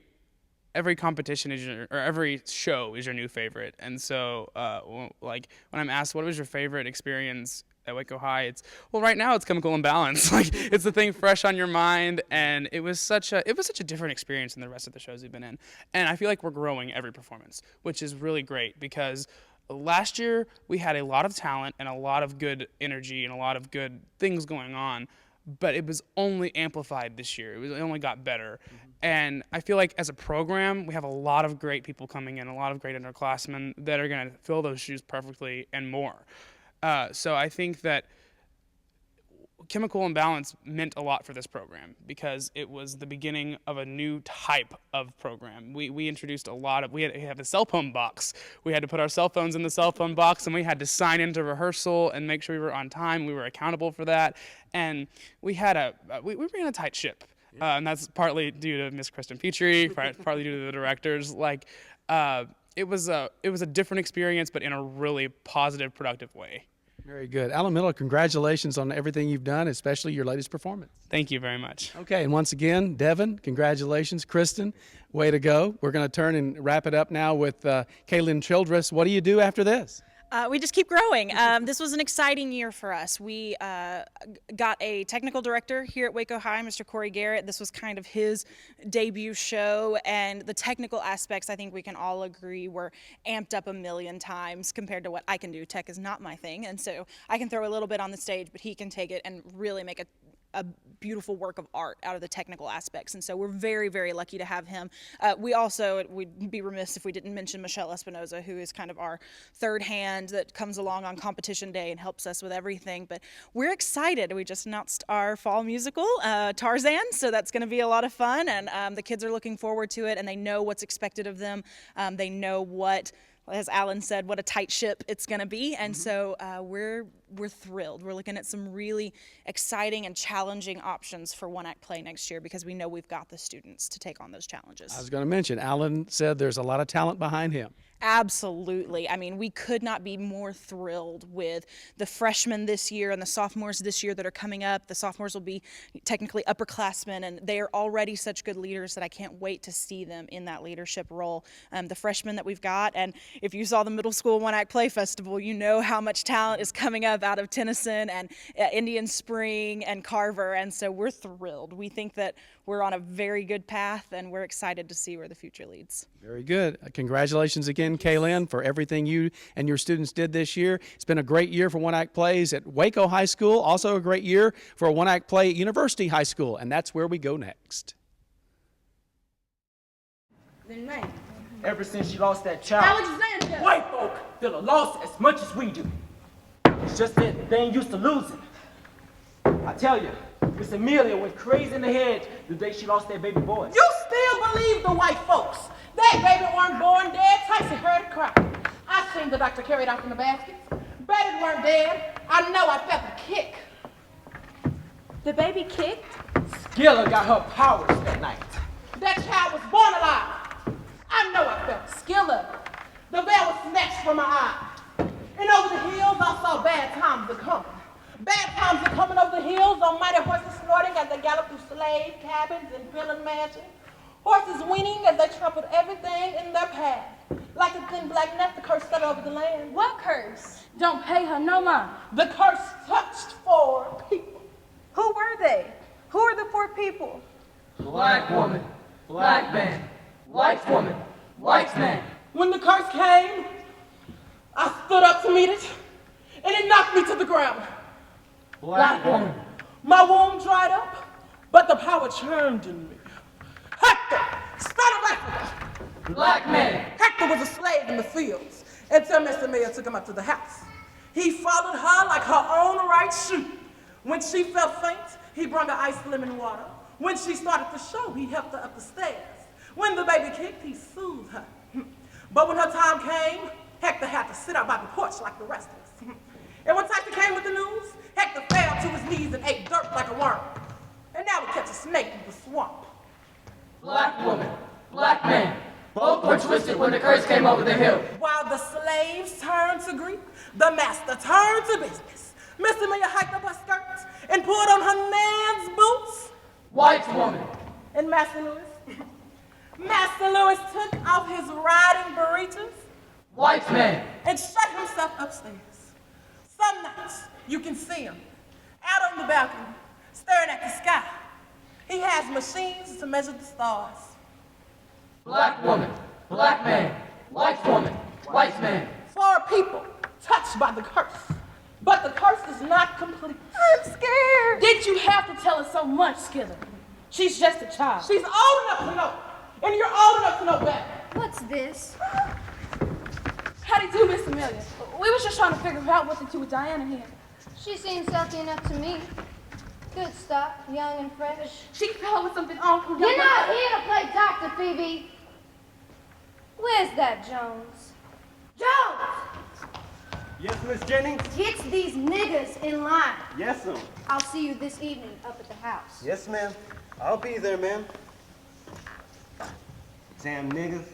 Speaker 13: competition is every show is your new favorite. And so, like when I'm asked what was your favorite experience at Waco High, it's right now it's Chemical Imbalance. Like it's the thing fresh on your mind, and it was such a different experience than the rest of the shows we've been in. And I feel like we're growing every performance, which is really great because last year we had a lot of talent and a lot of good energy and a lot of good things going on. But it was only amplified this year. It only got better. Mm-hmm. And I feel like as a program, we have a lot of great people coming in, a lot of great underclassmen that are going to fill those shoes perfectly and more. So I think that Chemical Imbalance meant a lot for this program because it was the beginning of a new type of program. We introduced we had the cell phone box. We had to put our cell phones in the cell phone box, and we had to sign into rehearsal and make sure we were on time. We were accountable for that, and we ran a tight ship, and that's partly due to Miss Kristen Petrie, partly due to the directors. It was a different experience, but in a really positive, productive way.
Speaker 1: Very good. Alan Miller, congratulations on everything you've done, especially your latest performance.
Speaker 13: Thank you very much.
Speaker 1: Okay, and once again, Devin, congratulations. Kristen, way to go. We're going to turn and wrap it up now with Kaylin Childress. What do you do after this?
Speaker 10: We just keep growing. This was an exciting year for us. We got a technical director here at Waco High, Mr. Corey Garrett. This was kind of his debut show, and the technical aspects, I think we can all agree, were amped up a million times compared to what I can do. Tech is not my thing, and so I can throw a little bit on the stage, but he can take it and really make a beautiful work of art out of the technical aspects, and so we're very, very lucky to have him. We'd be remiss if we didn't mention Michelle Espinoza, who is kind of our third hand that comes along on competition day and helps us with everything. But we're excited. We just announced our fall musical, Tarzan, so that's going to be a lot of fun, and the kids are looking forward to it, and they know what's expected of them. They know what, as Alan said, what a tight ship it's going to be, and so we're thrilled. We're looking at some really exciting and challenging options for one-act play next year because we know we've got the students to take on those challenges.
Speaker 1: I was going to mention, Alan said there's a lot of talent behind him.
Speaker 10: Absolutely. I mean, we could not be more thrilled with the freshmen this year and the sophomores this year that are coming up. The sophomores will be technically upperclassmen, and they are already such good leaders that I can't wait to see them in that leadership role. The freshmen that we've got, and if you saw the Middle School One-Act Play Festival, you know how much talent is coming up out of Tennyson and Indian Spring and Carver, and so we're thrilled. We think that we're on a very good path, and we're excited to see where the future leads.
Speaker 1: Very good. Congratulations again, Kaylin, for everything you and your students did this year. It's been a great year for one-act plays at Waco High School, also a great year for a one-act play at University High School, and that's where we go next.
Speaker 14: Then, man, ever since she lost that child,
Speaker 5: Alexander!
Speaker 14: white folk feel a loss as much as we do. It's just that they ain't used to losing. I tell you, Miss Amelia went crazy in the head the day she lost that baby boy.
Speaker 5: You still believe the white folks? That baby weren't born dead. Tyson heard it cry. I seen the doctor carry it out from the basket. Baby weren't dead. I know I felt a kick.
Speaker 9: The baby kicked?
Speaker 14: Skilla got her powers that night.
Speaker 5: That child was born alive. I know I felt Skilla. The veil was snatched from my eye. And over the hills, I saw bad times a-coming. Bad times are coming over the hills on mighty horses snorting as they gallop through slave cabins and prison mansions. Horses whinnying as they trampled everything in their path. Like a thin black net, the curse set over the land.
Speaker 9: What curse? Don't pay her no mind.
Speaker 5: The curse touched 4 people.
Speaker 9: Who were they? Who are the 4 people?
Speaker 14: Black woman, black man, white woman, white man.
Speaker 5: When the curse came, I stood up to meet it, and it knocked me to the ground.
Speaker 14: Black woman.
Speaker 5: My womb dried up, but the power churned in me. Hector, son of Africa,
Speaker 14: Black man.
Speaker 15: Hector was a slave in the fields until Mr. Miller took him up to the house. He followed her like her own right shoe. When she felt faint, he brought her iced lemon water. When she started to show, he helped her up the stairs. When the baby kicked, he soothed her. But when her time came, Hector had to sit out by the porch like the rest of us. And when Tyson came with the news, Hector fell to his knees and ate dirt like a worm. And now we catch a snake in the swamp.
Speaker 14: Black woman. Black man. Both were twisted when the curse came over the hill.
Speaker 15: While the slaves turned to grief, the master turned to business. Mr. Miller hiked up her skirts and pulled on her man's boots.
Speaker 14: White woman.
Speaker 15: And Master Lewis took off his riding breeches.
Speaker 14: White man.
Speaker 15: And shut himself upstairs. Some nights you can see him out on the balcony, staring at the sky. He has machines to measure the stars.
Speaker 14: Black woman. Black man. White woman. White man.
Speaker 15: For a people touched by the curse. But the curse is not complete. I'm scared.
Speaker 9: Did you have to tell us so much, Skiller? She's just a child.
Speaker 15: She's old enough to know. And you're old enough to know better.
Speaker 8: What's this?
Speaker 9: How do you do, Mr. Miller? We was just trying to figure out what to do with Diana here.
Speaker 8: She seems healthy enough to me. Good stuff, young and fresh.
Speaker 9: She fell with something awful.
Speaker 8: You're not here to play doctor, Phoebe. Where's that Jones? Jones!
Speaker 16: Yes, Miss Jennings?
Speaker 8: Get these niggers in line.
Speaker 16: Yes, ma'am.
Speaker 8: I'll see you this evening up at the house.
Speaker 16: Yes, ma'am. I'll be there, ma'am. Damn niggas.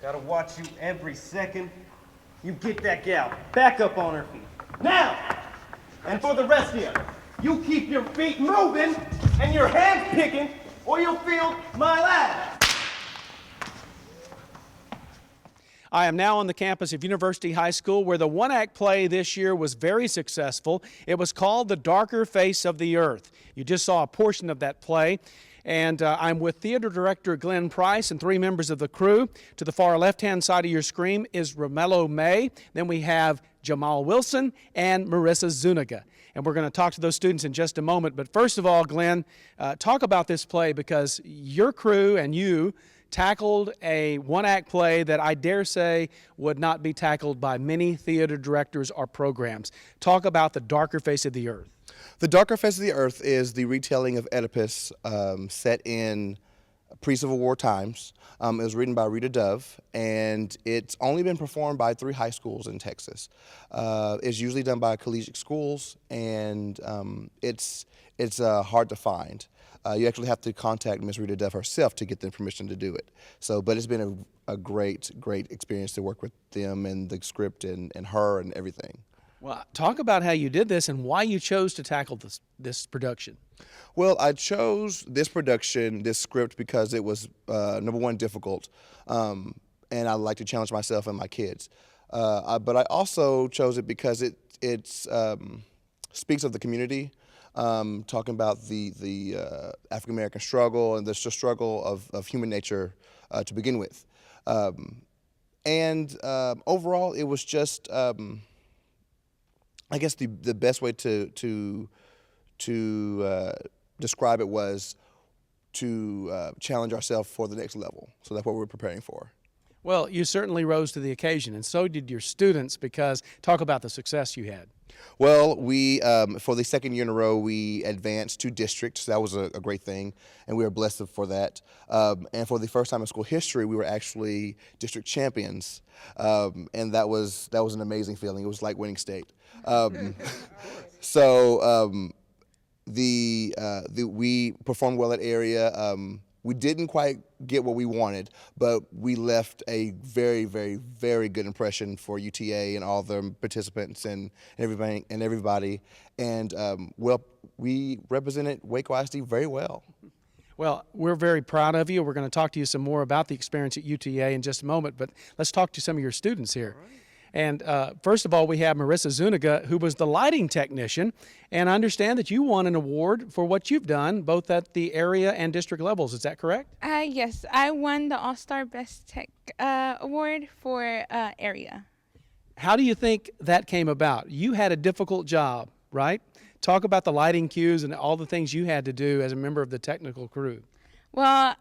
Speaker 16: Gotta watch you every second. You get that gal back up on her feet. Now! And for the rest of you, you keep your feet moving and your hands picking, or you'll feel my laugh.
Speaker 1: I am now on the campus of University High School, where the one-act play this year was very successful. It was called The Darker Face of the Earth. You just saw a portion of that play. And I'm with theater director Glenn Price and three members of the crew. To the far left-hand side of your screen is Romello May. Then we have Jamal Wilson and Marissa Zuniga. And we're going to talk to those students in just a moment. But first of all, Glenn, talk about this play, because your crew and you tackled a one-act play that I dare say would not be tackled by many theater directors or programs. Talk about The Darker Face of the Earth.
Speaker 17: The Darker Face of the Earth is the retelling of Oedipus set in pre-Civil War times. It was written by Rita Dove, and it's only been performed by 3 high schools in Texas. It's usually done by collegiate schools, and it's hard to find. You actually have to contact Miss Rita Dove herself to get the permission to do it. So, but it's been a great experience to work with them and the script and her and everything.
Speaker 1: Well, talk about how you did this and why you chose to tackle this production.
Speaker 17: Well, I chose this production, this script, because it was, number one, difficult, and I like to challenge myself and my kids. But I also chose it because it speaks of the community, talking about the African American struggle and the struggle of human nature to begin with. Overall, it was just, I guess the best way to describe it was to challenge ourselves for the next level. So that's what we're preparing for.
Speaker 1: Well, you certainly rose to the occasion, and so did your students, because talk about the success you had.
Speaker 17: Well, we, for the second year in a row, we advanced to district, so that was a great thing, and we were blessed for that. And for the first time in school history, we were actually district champions, and that was an amazing feeling. It was like winning state. We performed well at area. We didn't quite get what we wanted, but we left a very, very, very good impression for UTA and all the participants and everybody. And well, we represented Waco ISD very well.
Speaker 1: Well, we're very proud of you. We're going to talk to you some more about the experience at UTA in just a moment, but let's talk to some of your students here. And first of all, we have Marissa Zuniga, who was the lighting technician, and I understand that you won an award for what you've done, both at the area and district levels. Is that correct?
Speaker 18: Yes, I won the All-Star Best Tech Award for area.
Speaker 1: How do you think that came about? You had a difficult job, right? Talk about the lighting cues and all the things you had to do as a member of the technical crew.
Speaker 18: Well,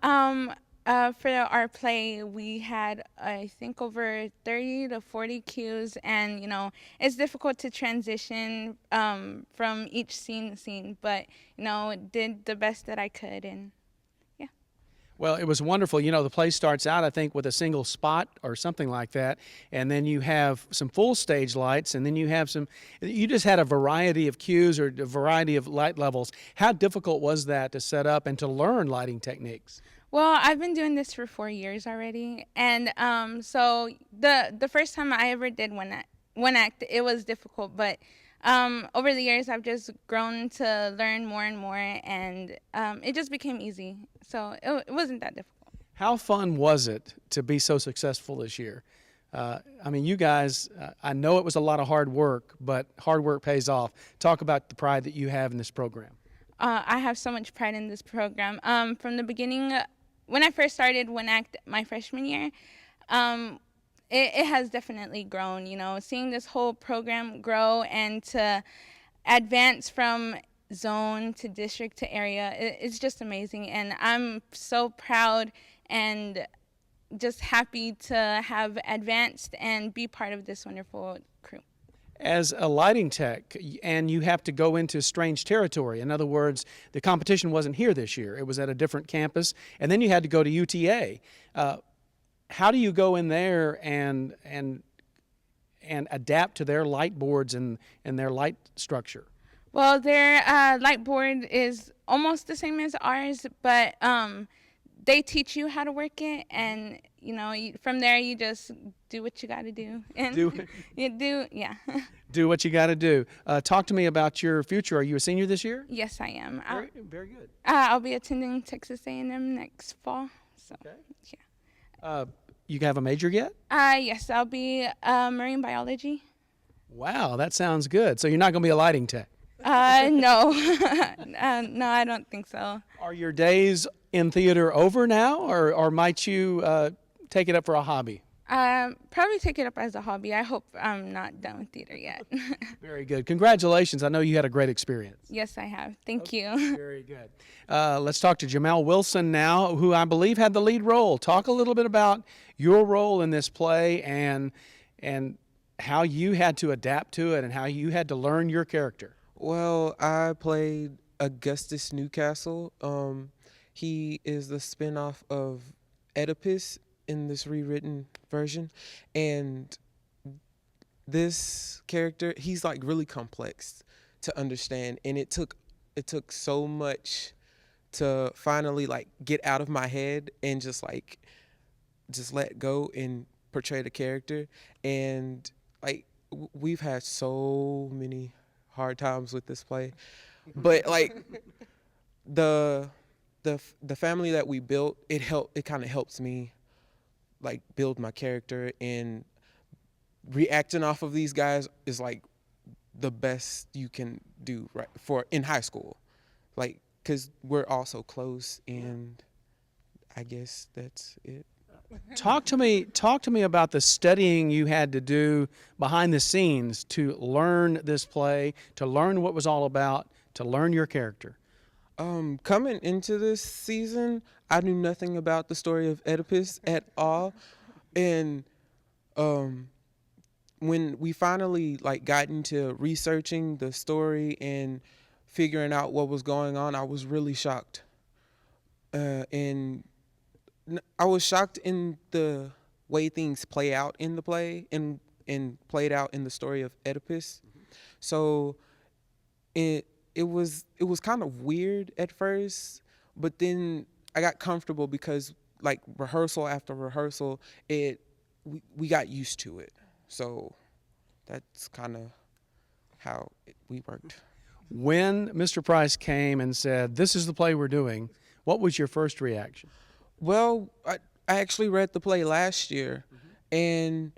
Speaker 18: For our play, we had, I think, over 30 to 40 cues, and, it's difficult to transition from each scene to scene, but, did the best that I could, and
Speaker 1: Well, it was wonderful. The play starts out, I think, with a single spot or something like that, and then you have some full stage lights, and then you just had a variety of cues or a variety of light levels. How difficult was that to set up and to learn lighting techniques?
Speaker 18: Well, I've been doing this for 4 years already, and so the first time I ever did one act, it was difficult, but over the years I've just grown to learn more and more, and it just became easy. So it wasn't that difficult.
Speaker 1: How fun was it to be so successful this year? You guys, I know it was a lot of hard work, but hard work pays off. Talk about the pride that you have in this program.
Speaker 18: I have so much pride in this program. From the beginning, when I first started One Act my freshman year, it has definitely grown. Seeing this whole program grow and to advance from zone to district to area, it's just amazing. And I'm so proud and just happy to have advanced and be part of this wonderful crew.
Speaker 1: As a lighting tech, and you have to go into strange territory. In other words, the competition wasn't here this year. It was at a different campus, and then you had to go to UTA. How do you go in there and adapt to their light boards and their light structure?
Speaker 18: Well, their light board is almost the same as ours, but they teach you how to work it, and from there you just do what you got to do. And
Speaker 1: Do what you got to do. Talk to me about your future. Are you a senior this year?
Speaker 18: Yes, I am.
Speaker 1: Very good.
Speaker 18: I'll be attending Texas A&M next fall. So, yeah.
Speaker 1: You have a major yet?
Speaker 18: Yes, I'll be marine biology.
Speaker 1: Wow, that sounds good. So you're not going to be a lighting tech?
Speaker 18: No. No, I don't think so.
Speaker 1: Are your days in theater over now, or might you take it up for a hobby?
Speaker 18: Probably take it up as a hobby. I hope I'm not done with theater yet.
Speaker 1: Very good. Congratulations. I know you had a great experience.
Speaker 18: Yes, I have. Thank you.
Speaker 1: Very good. Let's talk to Jamel Wilson now, who I believe had the lead role. Talk a little bit about your role in this play and how you had to adapt to it and how you had to learn your character.
Speaker 19: Well, I played Augustus Newcastle. He is the spinoff of Oedipus in this rewritten version, and this character, he's like really complex to understand, and it took so much to finally like get out of my head and just let go and portray the character. And like we've had so many hard times with this play, but like the family that we built, it kind of helps me like build my character, and reacting off of these guys is like the best you can do right for in high school, like because we're all so close, and I guess that's it.
Speaker 1: Talk to me about the studying you had to do behind the scenes to learn this play, to learn what it was all about, to learn your character.
Speaker 19: Coming into this season, I knew nothing about the story of Oedipus at all, and when we finally like got into researching the story and figuring out what was going on, I was really shocked, and I was shocked in the way things play out in the play and played out in the story of Oedipus. So it was kind of weird at first, but then I got comfortable because like rehearsal after rehearsal, we got used to it. So that's kind of how we worked.
Speaker 1: When Mr. Price came and said, "This is the play we're doing," what was your first reaction?
Speaker 19: Well, I actually read the play last year, and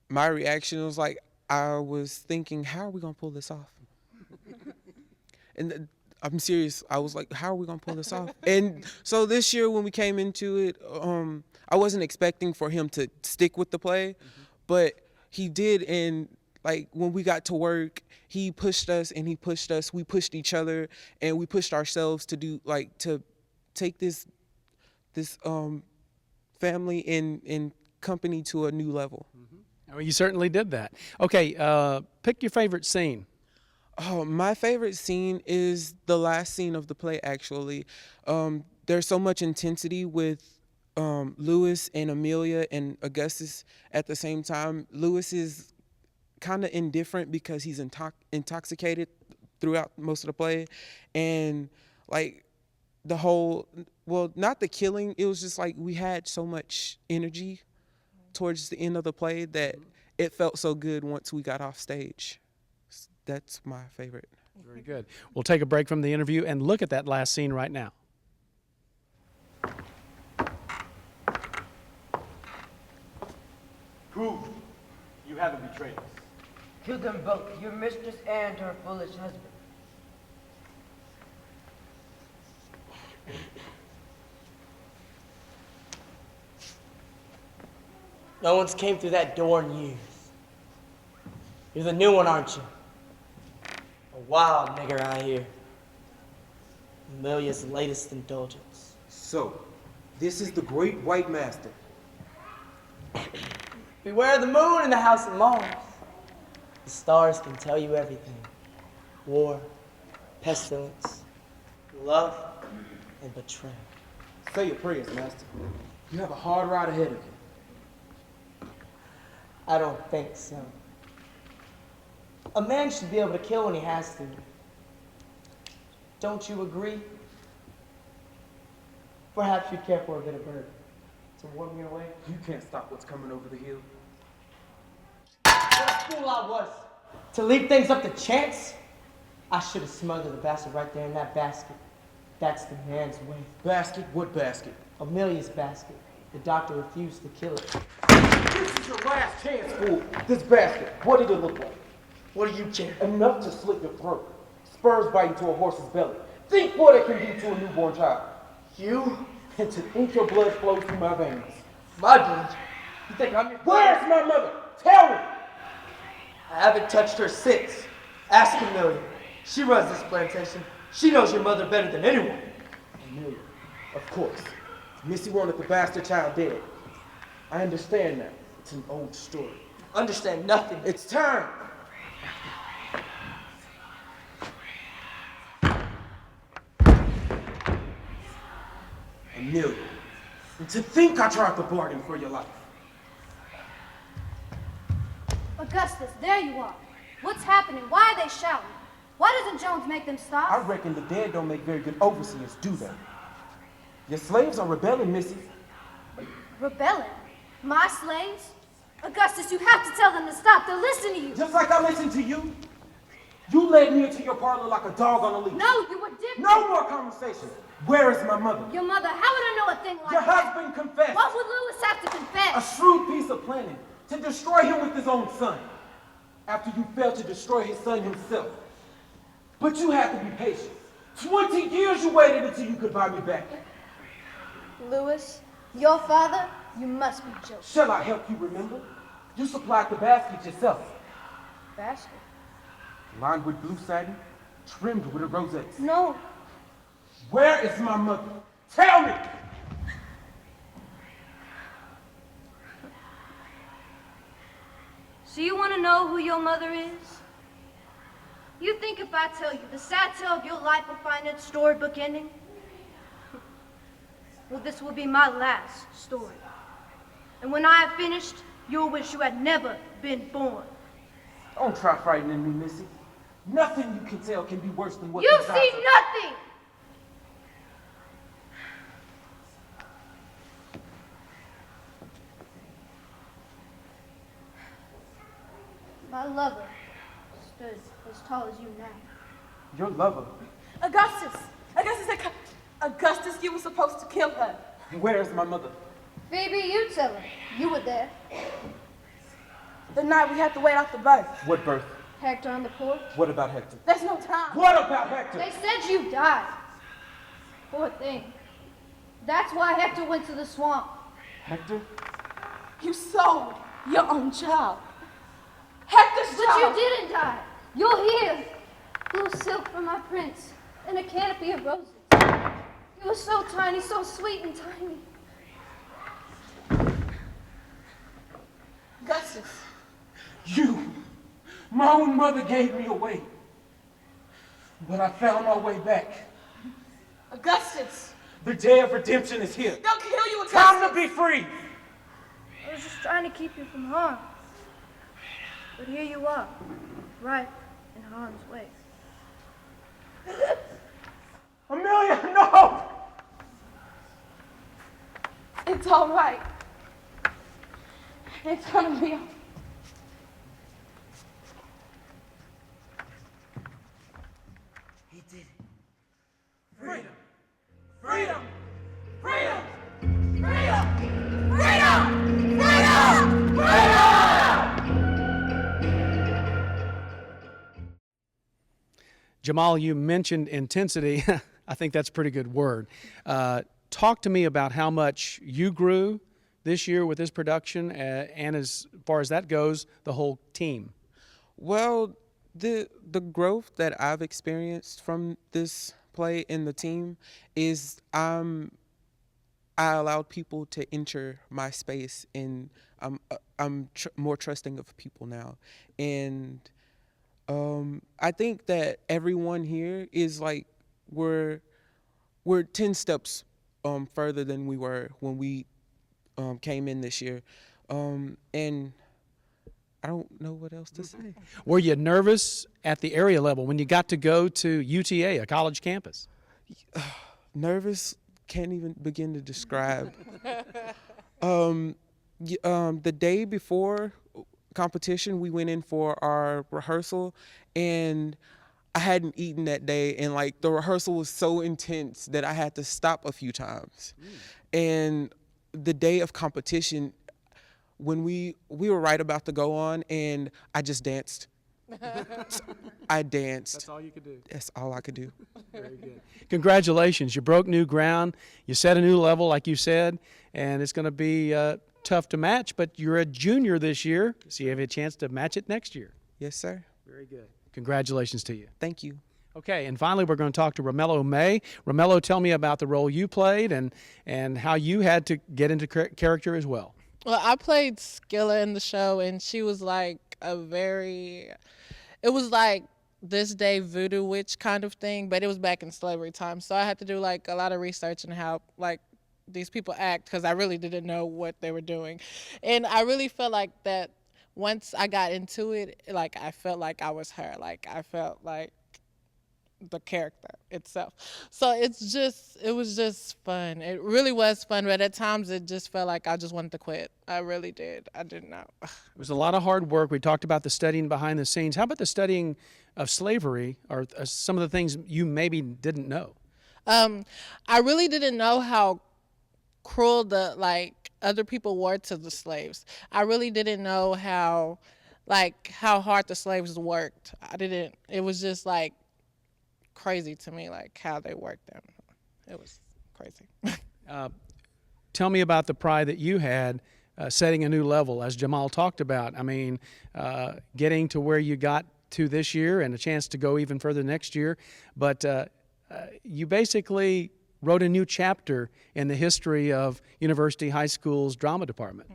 Speaker 19: my reaction was like, I was thinking, how are we going to pull this off? And I'm serious. I was like, how are we going to pull this off? And so this year when we came into it, I wasn't expecting for him to stick with the play, but he did. And like when we got to work, he pushed us and he pushed us. We pushed each other and we pushed ourselves to do to take this this family and company to a new level.
Speaker 1: Well, you certainly did that. Okay, pick your favorite scene.
Speaker 19: Oh, my favorite scene is the last scene of the play, actually. There's so much intensity with Lewis and Amelia and Augustus at the same time. Lewis is kind of indifferent because he's intoxicated throughout most of the play. And, like, the whole, well, not the killing, it was just like we had so much energy towards the end of the play that it felt so good once we got off stage. That's my favorite.
Speaker 1: Very good. We'll take a break from the interview and look at that last scene right now.
Speaker 14: Prove you haven't betrayed us.
Speaker 20: Kill them both, your mistress and her foolish husband.
Speaker 14: No one's came through that door in years. You're the new one, aren't you? A wild nigger, I hear. Amelia's latest indulgence.
Speaker 4: So, this is the great white master.
Speaker 14: Beware the moon in the house of Mars. The stars can tell you everything. War, pestilence, love, and betrayal.
Speaker 4: Say your prayers, master. You have a hard ride ahead of you.
Speaker 14: I don't think so. A man should be able to kill when he has to. Don't you agree? Perhaps you'd care for a bit of bourbon to warm your way.
Speaker 4: You can't stop what's coming over the hill.
Speaker 14: What a fool I was. To leave things up to chance? I should have smothered the bastard right there in that basket. That's the man's way.
Speaker 4: Basket? What basket?
Speaker 14: Amelia's basket. The doctor refused to kill it.
Speaker 4: This is your last chance, fool. This basket, what did it look like?
Speaker 14: What do you care?
Speaker 4: Enough to slit your throat. Spurs biting to a horse's belly. Think what it can do to a newborn child.
Speaker 14: You?
Speaker 4: And to think your blood flows through my veins.
Speaker 14: My blood? You think I'm your...
Speaker 4: Where's my mother? Tell me!
Speaker 14: I haven't touched her since. Ask Amelia. She runs this plantation. She knows your mother better than anyone.
Speaker 4: Amelia, of course. Missy wanted the bastard child dead. I understand now. It's an old story.
Speaker 14: Understand nothing.
Speaker 4: It's time. Amelia, and to think I tried to bargain for your life.
Speaker 8: Augustus, there you are. What's happening? Why are they shouting? Why doesn't Jones make them stop?
Speaker 4: I reckon the dead don't make very good overseers, do they? Your slaves are rebelling, Missy.
Speaker 8: Rebelling? My slaves? Augustus, you have to tell them to stop. They'll listen to you.
Speaker 4: Just like I listened to you. You led me into your parlor like a dog on a leash.
Speaker 8: No, you were different.
Speaker 4: No more conversation. Where is my mother?
Speaker 8: Your mother, how would I know a thing like
Speaker 4: Your
Speaker 8: that?
Speaker 4: husband confessed.
Speaker 8: What would Lewis have to
Speaker 4: A
Speaker 8: confess?
Speaker 4: shrewd piece of planning to destroy him with his own son. After you failed to destroy his son himself. But you had to be patient. 20 years you waited until you could buy me back.
Speaker 8: Lewis, your father, you must be joking.
Speaker 4: Shall I help you remember? You supplied the basket yourself.
Speaker 8: Basket?
Speaker 4: Lined with blue satin, trimmed with a rosette.
Speaker 8: No.
Speaker 4: Where is my mother? Tell me!
Speaker 8: So you want to know who your mother is? You think if I tell you the sad tale of your life will find its storybook ending? Well, this will be my last story. And when I have finished, you'll wish you had never been born.
Speaker 4: Don't try frightening me, Missy. Nothing you can tell can be worse than what
Speaker 8: You
Speaker 4: these
Speaker 8: see
Speaker 4: eyes are.
Speaker 8: nothing! My lover stood as tall as you now.
Speaker 4: Your lover.
Speaker 15: Augustus! Augustus, you were supposed to kill her.
Speaker 4: Where is my mother?
Speaker 8: Phoebe, you tell her. You were there.
Speaker 15: The night we had to wait out the birth.
Speaker 4: What birth?
Speaker 8: Hector on the porch.
Speaker 4: What about Hector?
Speaker 15: There's no time.
Speaker 4: What about Hector?
Speaker 8: They said you died. Poor thing. That's why Hector went to the swamp.
Speaker 4: Hector?
Speaker 15: You sold your own child. Hector's
Speaker 8: But
Speaker 15: child.
Speaker 8: you didn't die. You're here. Blue silk for my prince and a canopy of roses. It was so tiny, so sweet and tiny.
Speaker 15: Augustus, my own mother gave me away. But I found my way back.
Speaker 5: Augustus!
Speaker 15: The day of redemption is here.
Speaker 5: They'll kill you, Augustus!
Speaker 15: Time to be free!
Speaker 8: I was just trying to keep you from harm. But here you are, right in harm's way.
Speaker 15: Amelia, no!
Speaker 5: It's all right. It's gonna be all right.
Speaker 15: He did it. Freedom! Freedom! Freedom! Freedom! Freedom! Freedom! Freedom!
Speaker 1: Jamal, you mentioned intensity. I think that's a pretty good word. Talk to me about how much you grew this year with this production, and as far as that goes, the whole team.
Speaker 19: Well, the growth that I've experienced from this play in the team is I allowed people to enter my space, and I'm more trusting of people now, and I think that everyone here is like we're 10 steps further than we were when we came in this year, and I don't know what else to say.
Speaker 1: Were you nervous at the area level when you got to go to UTA, a college campus?
Speaker 19: Nervous, can't even begin to describe. The day before competition, we went in for our rehearsal, and I hadn't eaten that day, and like the rehearsal was so intense that I had to stop a few times. And the day of competition, when we were right about to go on, and I just danced. I danced.
Speaker 1: That's all you could do.
Speaker 19: That's all I could do.
Speaker 1: Very good. Congratulations. You broke new ground. You set a new level, like you said, and it's going to be tough to match, but you're a junior this year, so you have a chance to match it next year.
Speaker 19: Yes, sir.
Speaker 1: Very good. Congratulations to you.
Speaker 19: Thank you.
Speaker 1: Okay, and finally we're going to talk to Romello May. Romello, tell me about the role you played and how you had to get into character as well.
Speaker 21: Well, I played Skilla in the show, and she was like it was like this day voodoo witch kind of thing, but it was back in slavery time. So I had to do like a lot of research on how like these people act, because I really didn't know what they were doing. And I really felt like that once I got into it, like I felt like I was her. Like I felt like the character itself. So it was just fun. It really was fun, but at times it just felt like I just wanted to quit. I really did. I didn't know.
Speaker 1: It was a lot of hard work. We talked about the studying behind the scenes. How about the studying of slavery, or some of the things you maybe didn't know?
Speaker 21: I really didn't know how cruel the other people were to the slaves. I really didn't know how hard the slaves worked. It was just like crazy to me, like how they worked them. It was crazy.
Speaker 1: Tell me about the pride that you had setting a new level, as Jamal talked about. I mean, getting to where you got to this year and a chance to go even further next year. But you basically wrote a new chapter in the history of University High School's drama department.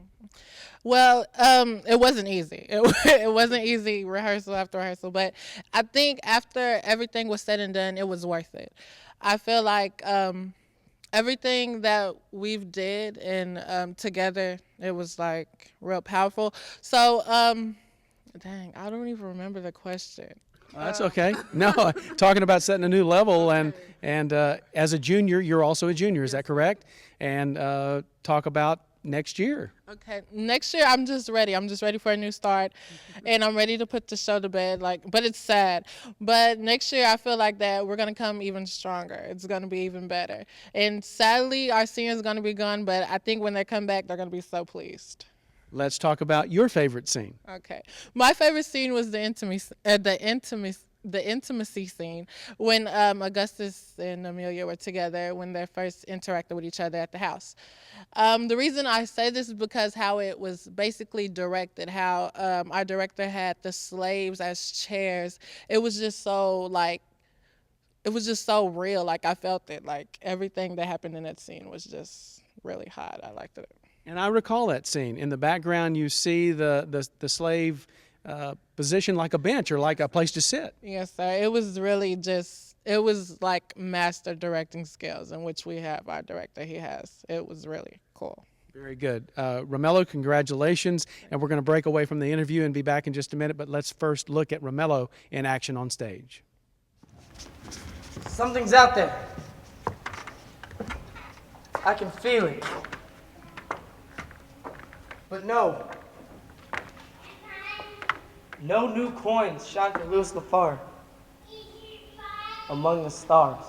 Speaker 21: Well, it wasn't easy. It wasn't easy, rehearsal after rehearsal, but I think after everything was said and done, it was worth it. I feel like everything that we've did and together, it was like real powerful. So, dang, I don't even remember the question.
Speaker 1: That's okay. No, talking about setting a new level, and as a junior, you're also a junior, is that correct? And talk about next year.
Speaker 21: Okay, next year I'm just ready. I'm just ready for a new start, and I'm ready to put the show to bed. But it's sad. But next year I feel like that we're gonna come even stronger. It's gonna be even better. And sadly, our seniors gonna be gone. But I think when they come back, they're gonna be so pleased.
Speaker 1: Let's talk about your favorite scene.
Speaker 21: Okay, my favorite scene was the intimacy scene when Augustus and Amelia were together, when they first interacted with each other at the house. The reason I say this is because how it was basically directed, how our director had the slaves as chairs. It was just so it was just so real. Like I felt it. Like everything that happened in that scene was just really hot. I liked it.
Speaker 1: And I recall that scene. In the background, you see the slave position like a bench or like a place to sit.
Speaker 21: Yes, sir. It was really just, it was like master directing skills, in which we have our director. He has. It was really cool.
Speaker 1: Very good. Romello, congratulations. And we're going to break away from the interview and be back in just a minute. But let's first look at Romello in action on stage.
Speaker 20: Something's out there. I can feel it. But no. No new coins shine for Louis Lafar among the stars.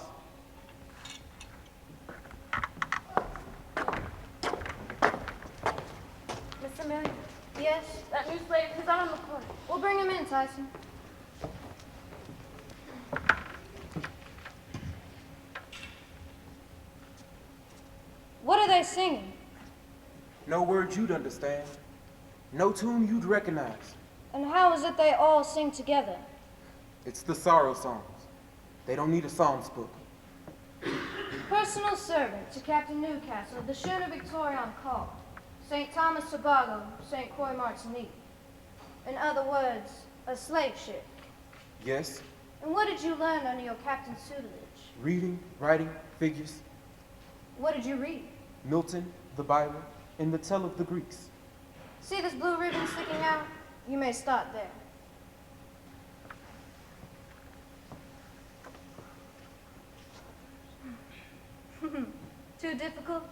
Speaker 8: Mr. Miller? Yes? That new slave is out on the court. We'll bring him in, Tyson. What are they singing?
Speaker 4: No words you'd understand. No tune you'd recognize.
Speaker 8: And how is it they all sing together?
Speaker 4: It's the sorrow songs. They don't need a psalms book.
Speaker 8: Personal servant to Captain Newcastle, the schooner Victoria on call. St. Thomas Tobago, St. Croix Martinique. In other words, a slave ship.
Speaker 4: Yes,
Speaker 8: And what did you learn under your captain's tutelage?
Speaker 4: reading, writing, figures,
Speaker 8: What did you read?
Speaker 4: Milton, the Bible, and the tale of the Greeks.
Speaker 8: See this blue ribbon sticking out? You may start there. Too difficult?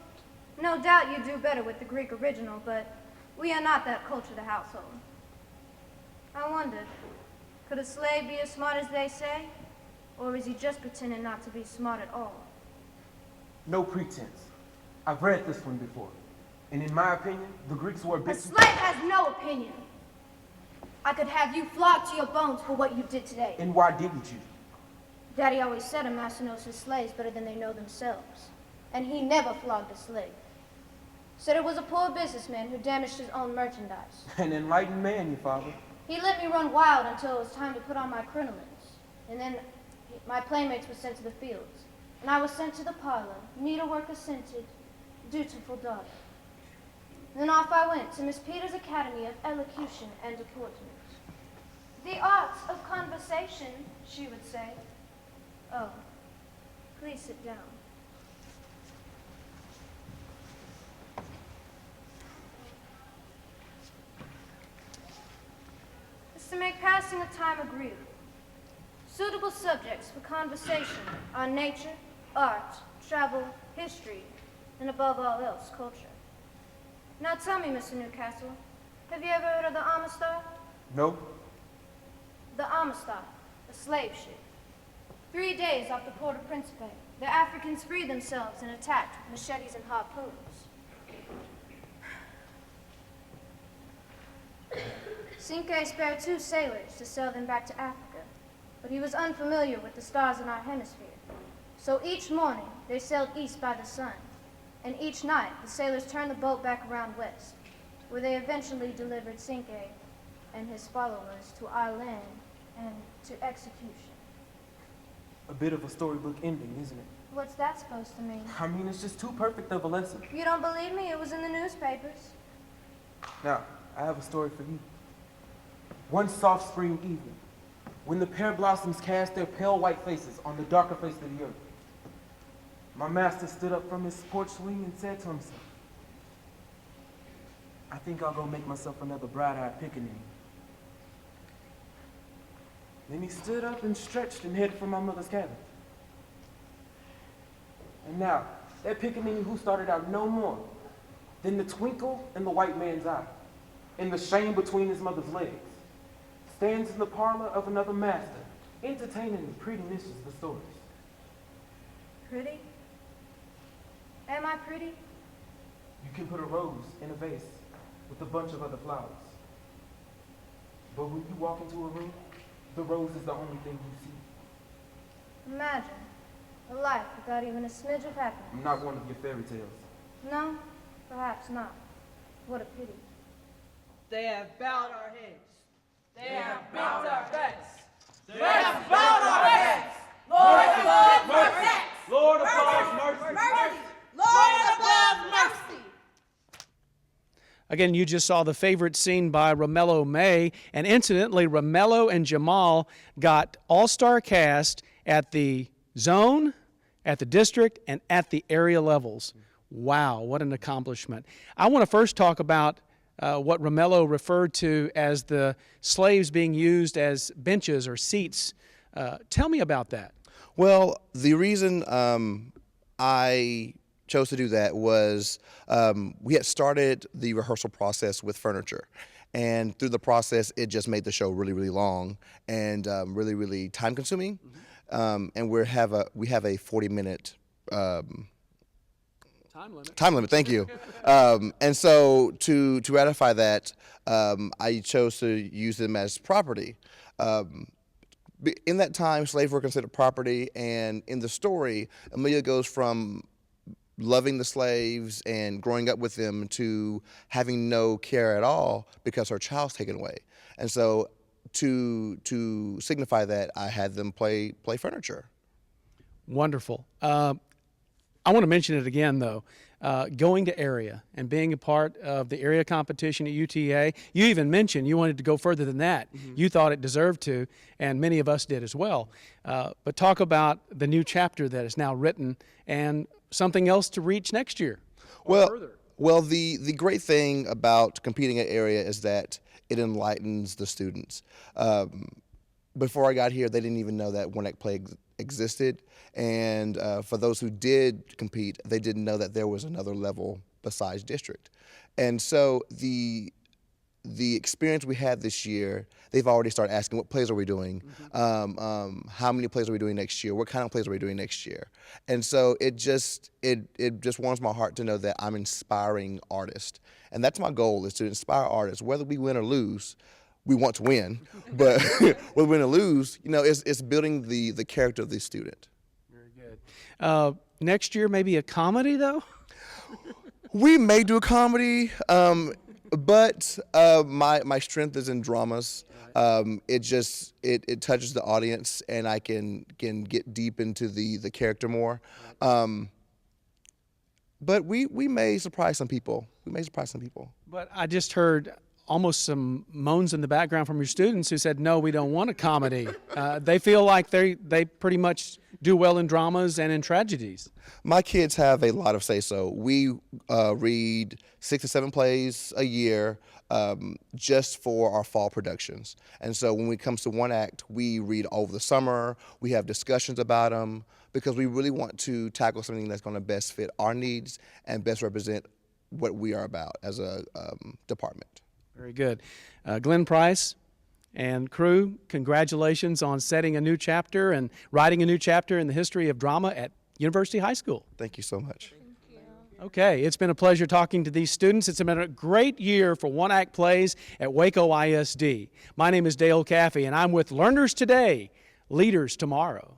Speaker 8: No doubt you do better with the Greek original, but we are not that cultured a household. I wondered, could a slave be as smart as they say? Or is he just pretending not to be smart at all?
Speaker 4: No pretense. I've read this one before. And in my opinion, the Greeks were a
Speaker 8: A
Speaker 4: bit...
Speaker 8: slave has no opinion. I could have you flogged to your bones for what you did today.
Speaker 4: And why didn't you?
Speaker 8: Daddy always said a master knows his slaves better than they know themselves. And he never flogged a slave. Said it was a poor businessman who damaged his own merchandise.
Speaker 4: An enlightened man, your father.
Speaker 8: He let me run wild until it was time to put on my crinolines. And then my playmates were sent to the fields. And I was sent to the parlor, needlework assented, dutiful daughter. Then off I went to Miss Peters' Academy of Elocution and Deportment. The arts of conversation, she would say. Oh, please sit down. It's to make passing of time agreeable. Suitable subjects for conversation are nature, art, travel, history, and above all else, culture. Now tell me, Mr. Newcastle, have you ever heard of the Amistad?
Speaker 4: No.
Speaker 8: The Amistad, a slave ship. 3 days off the port of Principe, the Africans freed themselves and attacked with machetes and harpoons. Cinque spared 2 sailors to sail them back to Africa, but he was unfamiliar with the stars in our hemisphere. So each morning, they sailed east by the sun, and each night, the sailors turned the boat back around west, where they eventually delivered Cinque and his followers to our land and to execution.
Speaker 4: A bit of a storybook ending, isn't it?
Speaker 8: What's that supposed to mean?
Speaker 4: I mean, it's just too perfect of a lesson.
Speaker 8: You don't believe me? It was in the newspapers.
Speaker 4: Now, I have a story for you. One soft spring evening, when the pear blossoms cast their pale white faces on the darker face of the earth, my master stood up from his porch swing and said to himself, I think I'll go make myself another bright-eyed pickaninny. Then he stood up and stretched and headed for my mother's cabin. And now, that pickaninny who started out no more than the twinkle in the white man's eye and the shame between his mother's legs, stands in the parlor of another master, entertaining the pretty misses the stories.
Speaker 8: Pretty? Am I pretty?
Speaker 4: You can put a rose in a vase with a bunch of other flowers. But when you walk into a room, the rose is the only thing you see.
Speaker 8: Imagine a life without even a smidge of happiness.
Speaker 4: I'm not one of your fairy tales.
Speaker 8: No, perhaps not. What a pity.
Speaker 20: They have bowed our heads.
Speaker 6: They have bowed our heads.
Speaker 20: They have bowed our heads.
Speaker 15: Lord above mercy.
Speaker 6: Lord above mercy.
Speaker 15: Mercy. Lord above mercy.
Speaker 1: Again, you just saw the favorite scene by Romello May, and incidentally, Romello and Jamal got all-star cast at the zone, at the district, and at the area levels. Wow, what an accomplishment. I want to first talk about what Romello referred to as the slaves being used as benches or seats. Tell me about that.
Speaker 17: Well, the reason I chose to do that was we had started the rehearsal process with furniture. And through the process, it just made the show really, really long and really, really time consuming. And we have a 40-minute time limit. Thank you. And so to ratify that, I chose to use them as property. In that time, slaves were considered property, and in the story, Amelia goes from loving the slaves and growing up with them to having no care at all because her child's taken away. And so to signify that, I had them play furniture.
Speaker 1: Wonderful. I want to mention it again, though. Going to area and being a part of the area competition at UTA, you even mentioned you wanted to go further than that. You thought it deserved to, and many of us did as well. But talk about the new chapter that is now written and something else to reach next year.
Speaker 17: Well, the great thing about competing at area is that it enlightens the students. Before I got here, they didn't even know that one act play existed, and for those who did compete, they didn't know that there was another level besides district. And so the experience we had this year, they've already started asking, what plays are we doing? How many plays are we doing next year? What kind of plays are we doing next year? And so it just warms my heart to know that I'm inspiring artists. And that's my goal, is to inspire artists. Whether we win or lose, we want to win, but whether we win or lose, it's building the character of the student.
Speaker 1: Very good. Next year, maybe a comedy, though?
Speaker 17: We may do a comedy. But my strength is in dramas. It touches the audience, and I can get deep into the character more. But we may surprise some people.
Speaker 1: But I just heard almost some moans in the background from your students who said, no, we don't want a comedy. They feel like they pretty much do well in dramas and in tragedies.
Speaker 17: My kids have a lot of say-so. We read 6 to 7 plays a year just for our fall productions. And so when it comes to one act, we read over the summer. We have discussions about them because we really want to tackle something that's going to best fit our needs and best represent what we are about as a department.
Speaker 1: Very good. Glenn Price and crew, congratulations on setting a new chapter and writing a new chapter in the history of drama at University High School.
Speaker 17: Thank you so much.
Speaker 1: Okay, it's been a pleasure talking to these students. It's been a great year for one-act plays at Waco ISD. My name is Dale Caffey, and I'm with Learners Today, Leaders Tomorrow.